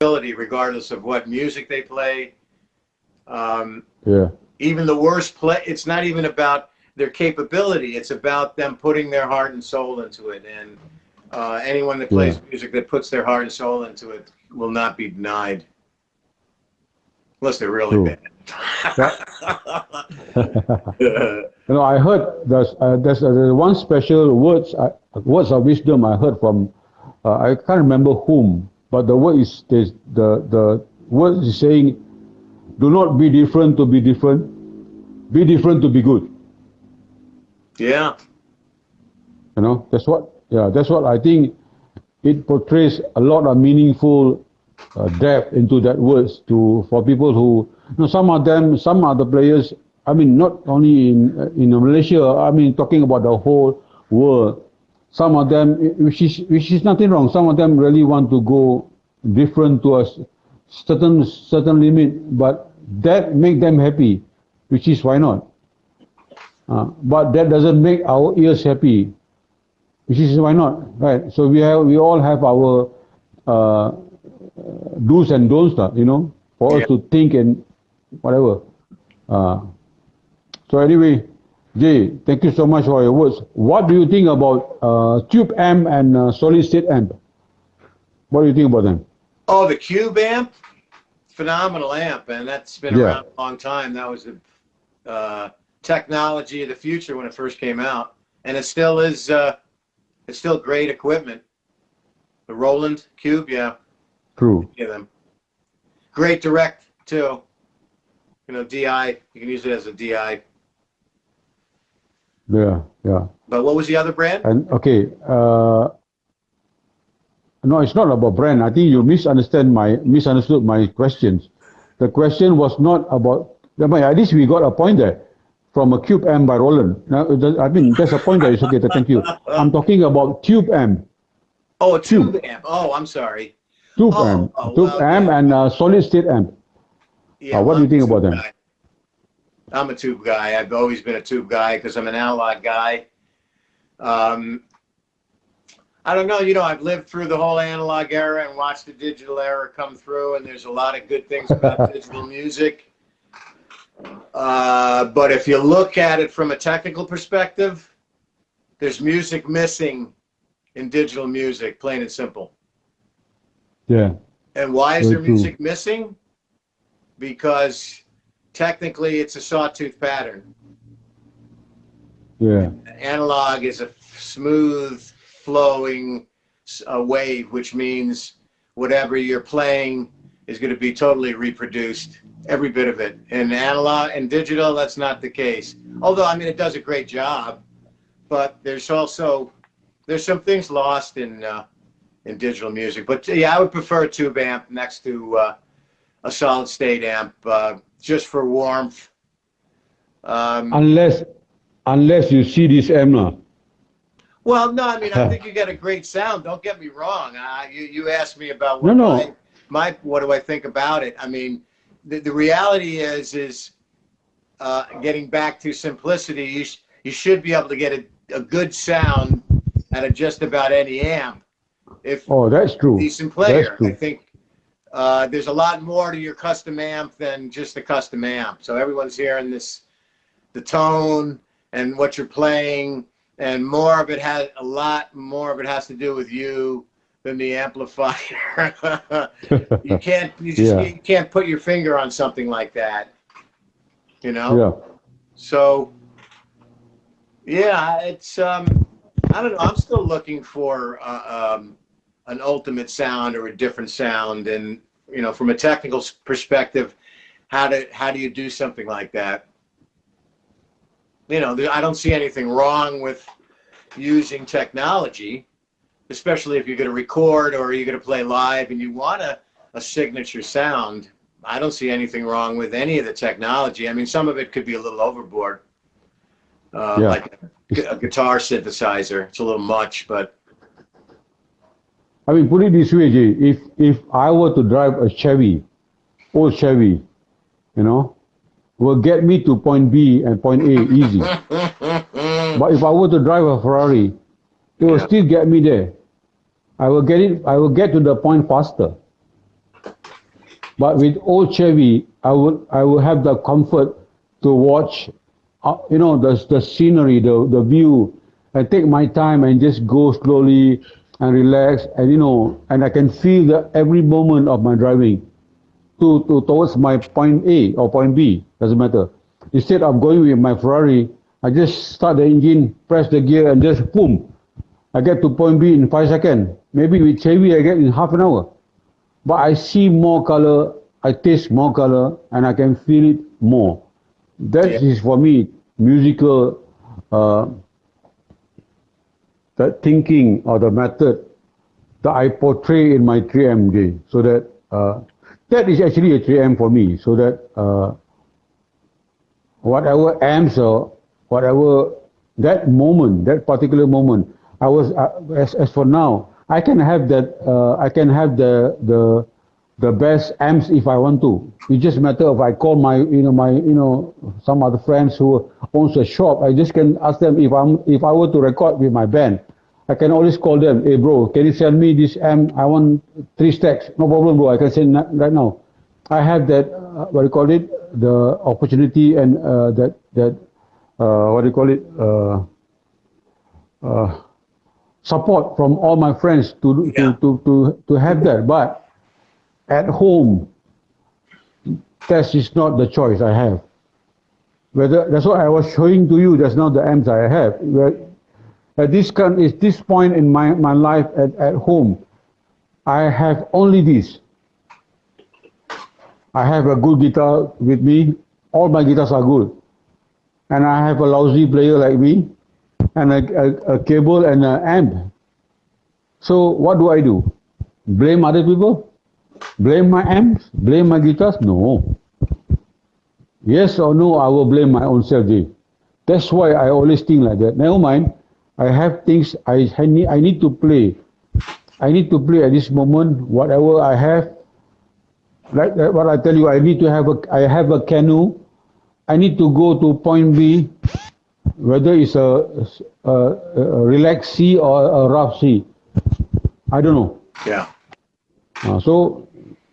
ability, regardless of what music they play. Yeah. Even the worst play. It's not even about their capability. It's about them putting their heart and soul into it. And anyone that plays music that puts their heart and soul into it will not be denied, unless they're really True. bad. I heard there's one special words of wisdom I heard from I can't remember whom, but the word is the word is saying, do not be different to be different, be different to be good. Yeah. That's what I think. It portrays a lot of meaningful depth into that words for people who, some of the players, I mean, not only in Malaysia, I mean, talking about the whole world, some of them, which is nothing wrong, some of them really want to go different to a certain limit, but that make them happy, which is why not. But that doesn't make our ears happy, which is why not, right? So we all have our do's and don'ts, for us to think and whatever. So anyway, Jay, thank you so much for your words. What do you think about tube amp and solid state amp? What do you think about them? Oh, the Cube amp, phenomenal amp, and that's been around a long time. That was the technology of the future when it first came out, and it still is. It's still great equipment. The Roland Cube, yeah. True. Yeah, them. Great direct too. DI. You can use it as a DI. Yeah. But what was the other brand? And okay, no, it's not about brand. I think you misunderstood my questions. The question was not about. At least we got a point there from a Cube amp by Roland. Now, I mean, that's a point there. It's okay. Thank you. I'm talking about tube amp. Oh, a tube amp. Oh, I'm sorry. Tube amp and solid state amp. Yeah, what do you think about them? I'm a tube guy. I've always been a tube guy because I'm an analog guy. I don't know. I've lived through the whole analog era and watched the digital era come through, and there's a lot of good things about digital music. But if you look at it from a technical perspective, there's music missing in digital music, plain and simple. Yeah. And why is there music missing? Because technically it's a sawtooth pattern. Yeah. Analog is a smooth flowing wave, which means whatever you're playing is going to be totally reproduced, every bit of it. In analog and digital, that's not the case. Although, I mean, it does a great job, but there's some things lost in digital music. But yeah, I would prefer a tube amp next to a solid state amp, just for warmth. Unless you see this amp now. Well, no, I mean, I think you got a great sound. Don't get me wrong. You asked me about what do I think about it. I mean, the reality is getting back to simplicity. You should be able to get a good sound out of just about any amp. That's true. Decent player. I think there's a lot more to your custom amp than just a custom amp. So everyone's hearing the tone and what you're playing. And a lot more of it has to do with you than the amplifier. You can't put your finger on something like that, Yeah. So yeah, it's I don't know. I'm still looking for an ultimate sound or a different sound, and from a technical perspective, how do you do something like that? I don't see anything wrong with using technology, especially if you're going to record or you're going to play live and you want a signature sound. I don't see anything wrong with any of the technology. I mean, some of it could be a little overboard, like a guitar synthesizer. It's a little much, but. I mean, put it this way, Jay. If I were to drive a old Chevy, will get me to point B and point A easy. But if I were to drive a Ferrari, it will still get me there. I will get to the point faster. But with old Chevy, I will have the comfort to watch, the scenery, the view, and take my time and just go slowly and relax, and and I can feel every moment of my driving towards my point A or point B, doesn't matter. Instead of going with my Ferrari, I just start the engine, press the gear, and just boom, I get to point B in 5 seconds. Maybe with Chevy I get in half an hour. But I see more color, I taste more color, and I can feel it more. That is for me musical, the thinking or the method that I portray in my 3MJ, so that that is actually a 3M for me, so that whatever amps or whatever that moment, that particular moment, I was as for now, I can have that. I can have the best amps if I want to. It's just a matter of I call my some other friends who owns a shop. I just can ask them if I were to record with my band. I can always call them. Hey bro, can you send me this amp? I want 3 stacks. No problem, bro. I can send right now. I have that what do you call it? The opportunity and that what do you call it? Support from all my friends to have that. But at home, that is not the choice I have. That's what I was showing to you just now, the amps I have. At this point in my life at home, I have only this. I have a good guitar with me. All my guitars are good. And I have a lousy player like me, and a cable and an amp. So what do? Blame other people? Blame my amps? Blame my guitars? No. Yes or no, I will blame my own self, Jay. That's why I always think like that. Never mind, I have things I need to play. I need to play at this moment, whatever I have. Like what I tell you, I have a canoe. I need to go to point B, whether it's a relaxed sea or a rough sea. I don't know. Yeah. So,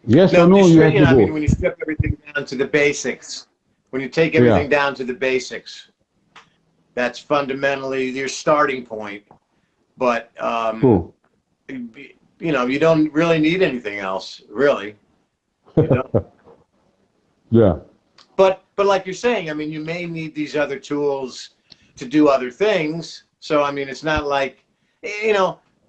yes or no, you have to go. I mean, when you strip everything down to the basics, when you take everything down to the basics, that's fundamentally your starting point. But, you don't really need anything else, really. You know? Yeah. But like you're saying, I mean, you may need these other tools to do other things. So, I mean, it's not like,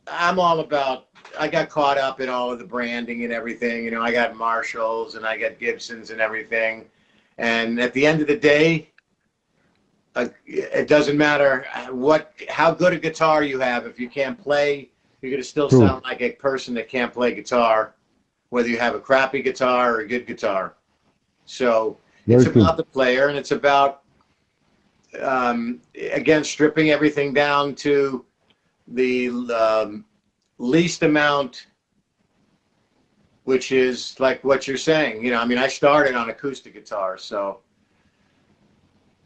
I'm all about, I got caught up in all of the branding and everything. I got Marshalls and I got Gibsons and everything. And at the end of the day, it doesn't matter how good a guitar you have. If you can't play, you're going to still sound like a person that can't play guitar, whether you have a crappy guitar or a good guitar. So it's about the player, and it's about, again, stripping everything down to the least amount, which is like what you're saying. I mean, I started on acoustic guitar, so,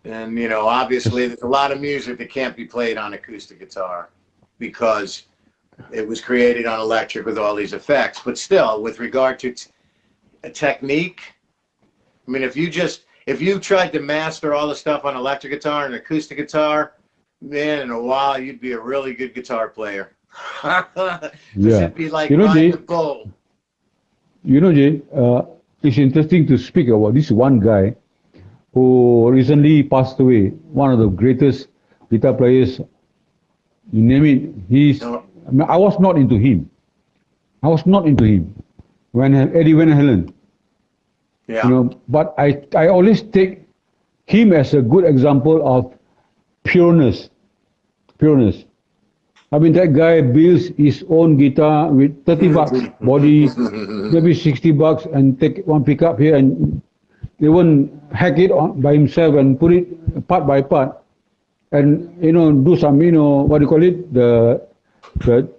and, obviously there's a lot of music that can't be played on acoustic guitar because it was created on electric with all these effects. But still, with regard to a technique, I mean, if you tried to master all the stuff on electric guitar and acoustic guitar, man, in a while you'd be a really good guitar player. It'd be like riding a bull. Jay, it's interesting to speak about this one guy who recently passed away. One of the greatest guitar players. You name it. I was not into him. When Eddie Van Halen. Yeah. But I always take him as a good example of pureness. I mean, that guy builds his own guitar with 30 bucks body, maybe 60 bucks, and take one pickup here, and they won't hack it by himself and put it part by part, and do some what do you call it, the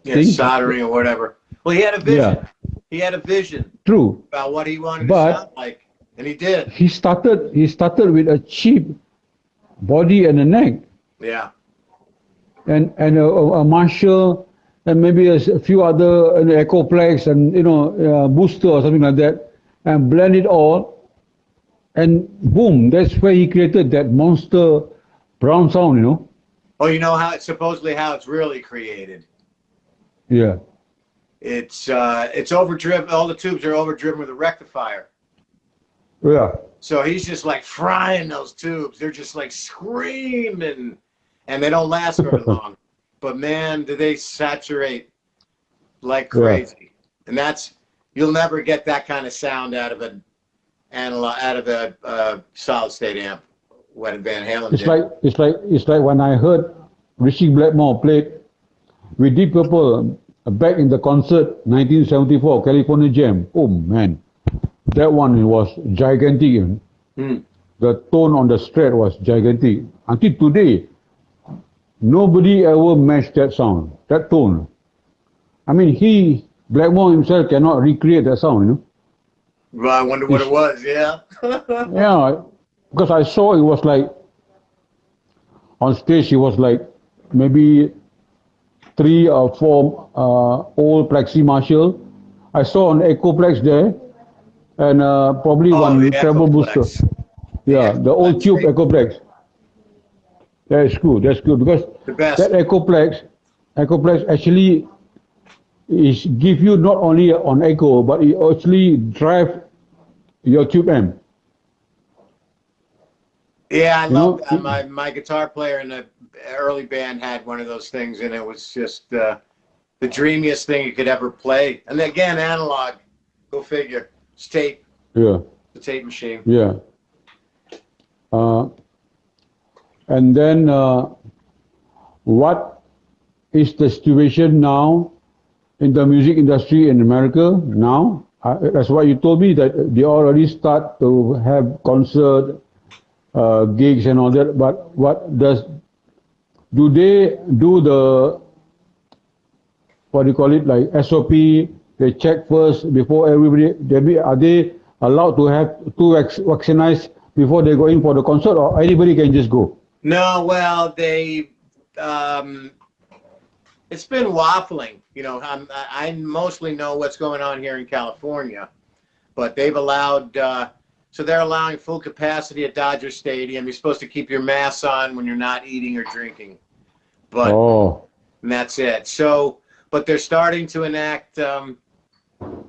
thing? Soldering or whatever. Well, he had a vision. Yeah. He had a vision. True. About what he wanted to sound like, and he did. He started with a cheap body and a neck. Yeah. And a Marshall, and maybe a few other Echoplex and booster or something like that, and blend it all, and boom, that's where he created that monster brown sound. Oh, you know how it's really created. Yeah. It's overdriven. All the tubes are overdriven with a rectifier. Yeah. So he's just like frying those tubes. They're just like screaming, and they don't last very long. But man, do they saturate like crazy. Yeah. And you'll never get that kind of sound out of a solid state amp. What Van Halen did. It's like when I heard Richie Blackmore played with Deep Purple. back in the concert 1974 California Jam. Oh man, that one was gigantic. The tone on the strat was gigantic. Until today, nobody ever matched that sound, that tone. I mean, Blackmore himself cannot recreate that sound. Well, I wonder what it was. Yeah. Yeah, because I saw it was like on stage. He was like maybe 3 or 4 old Plexi Marshall. I saw an Echoplex there, and probably one treble booster. Yeah, the old tube Echoplex. That's good. That's good because that Echoplex actually is give you not only on echo, but it actually drive your tube amp. Yeah, I love that. My guitar player in the early band had one of those things, and it was just the dreamiest thing you could ever play. And again, analog. Go figure. It's tape. Yeah. The tape machine. Yeah. And then what is the situation now in the music industry in America now? That's why you told me that they already start to have concert gigs and all that. But do they do the, what do you call it, like SOP? They check first before everybody. Are they allowed to have 2 vaccinated before they go in for the concert, or anybody can just go? No, well, they. It's been waffling. You know, I mostly know what's going on here in California, but they've allowed. So they're allowing full capacity at Dodger Stadium. You're supposed to keep your mask on when you're not eating or drinking, but and that's it. So, but they're starting to enact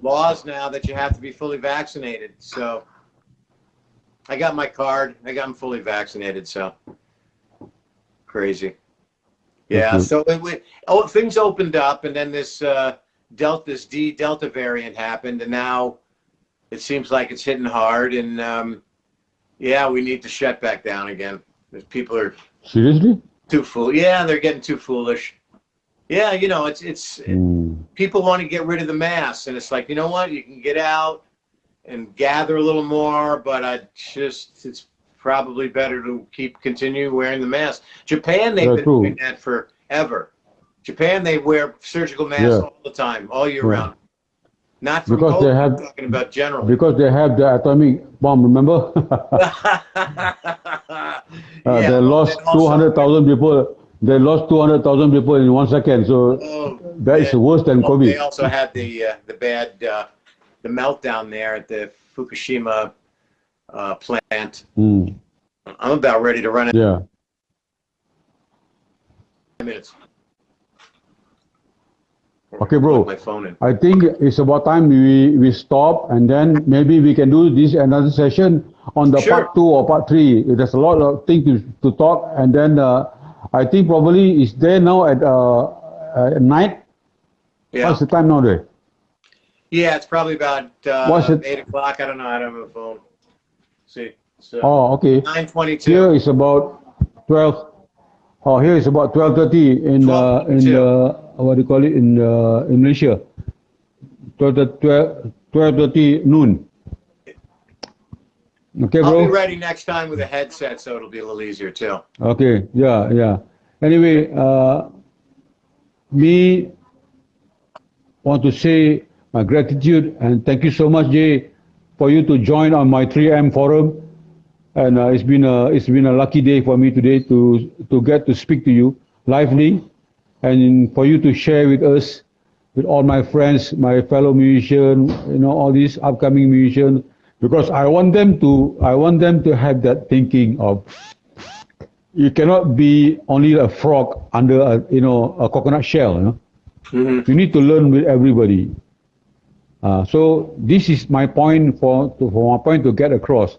laws now that you have to be fully vaccinated. So, I got my card. I got them fully vaccinated. So, crazy. Yeah. So things opened up, and then this Delta variant happened, and now it seems like it's hitting hard, and yeah, we need to shut back down again. People are seriously too foolish. Yeah, they're getting too foolish. Yeah, you know, it's people want to get rid of the masks, and it's like, you know what, you can get out and gather a little more, but it's probably better to continue wearing the mask. Japan, they've been doing that forever. Japan, they wear surgical masks all the time, all year round. Not from because COVID, I'm talking about generally. Because they have the atomic bomb, remember? They lost 200,000 people. They lost 200,000 people in 1 second. So that is worse than COVID. They also had the the meltdown there at the Fukushima plant. I'm about ready to run it. Yeah. 5 minutes. Okay, bro. My phone in. I think it's about time we stop, and then maybe we can do this another session on the part 2 or part 3. There's a lot of things to talk, and then I think probably it's there now at night. Yeah. What's the time now there? Yeah, it's probably about 8 o'clock. I don't know. I don't have a phone. See. So okay. 9:22. Here is about 12. Oh, here is about 12:30 in what do you call it in Malaysia? 12:30 noon. Okay, bro. I'll be ready next time with a headset, so it'll be a little easier too. Okay. Yeah. Anyway, me want to say my gratitude and thank you so much, Jay, for you to join on my 3M forum. And it's been a lucky day for me today to get to speak to you lively, and for you to share with us, with all my friends, my fellow musicians, all these upcoming musicians, because I want them to have that thinking of you cannot be only a frog under a coconut shell. You need to learn with everybody. So this is my point for my point to get across.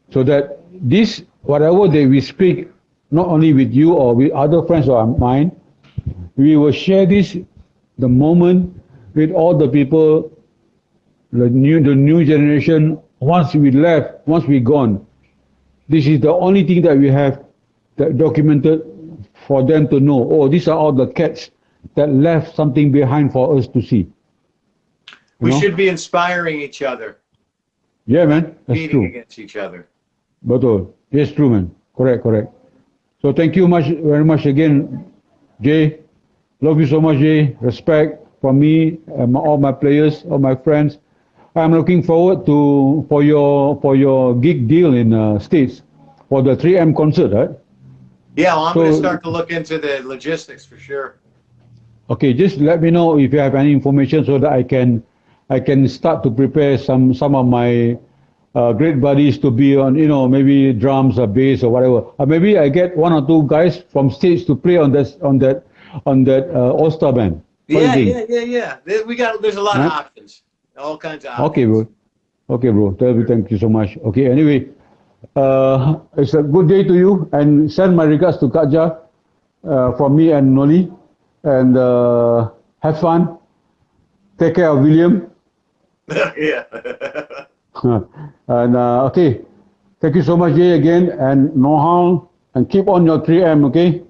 So that this, whatever that we speak, not only with you or with other friends of mine, we will share this the moment with all the people, the new generation. Once we left, once we gone, this is the only thing that we have that documented for them to know. Oh, these are all the cats that left something behind for us to see. We know? should be inspiring each other, Yeah, man, that's competing true. against each other. Betul. Yes, true, man. Correct, correct. So thank you very much again, Jay. Love you so much, Jay. Respect from me and all my players, all my friends. I'm looking forward for your gig deal in States for the 3M concert, right? Yeah, well, I'm going to So- start to look into the logistics for sure. Okay, just let me know if you have any information so that I can start to prepare some of my great buddies to be on, maybe drums or bass or whatever. Maybe I get one or two guys from States to play on that All-Star band. What do you think? Yeah. There's a lot of Right? options, all kinds of options. Okay, bro. Okay, bro. Thank you so much. Okay, anyway, it's a good day to you, and send my regards to Katja from me and Noli, and have fun. Take care of William. Yeah. And okay, thank you so much, Jay, again, and no harm, and keep on your 3M, okay?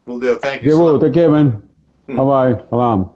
We'll do. Thank Okay, you. bro. So Take care, man. Bye bye. Salam.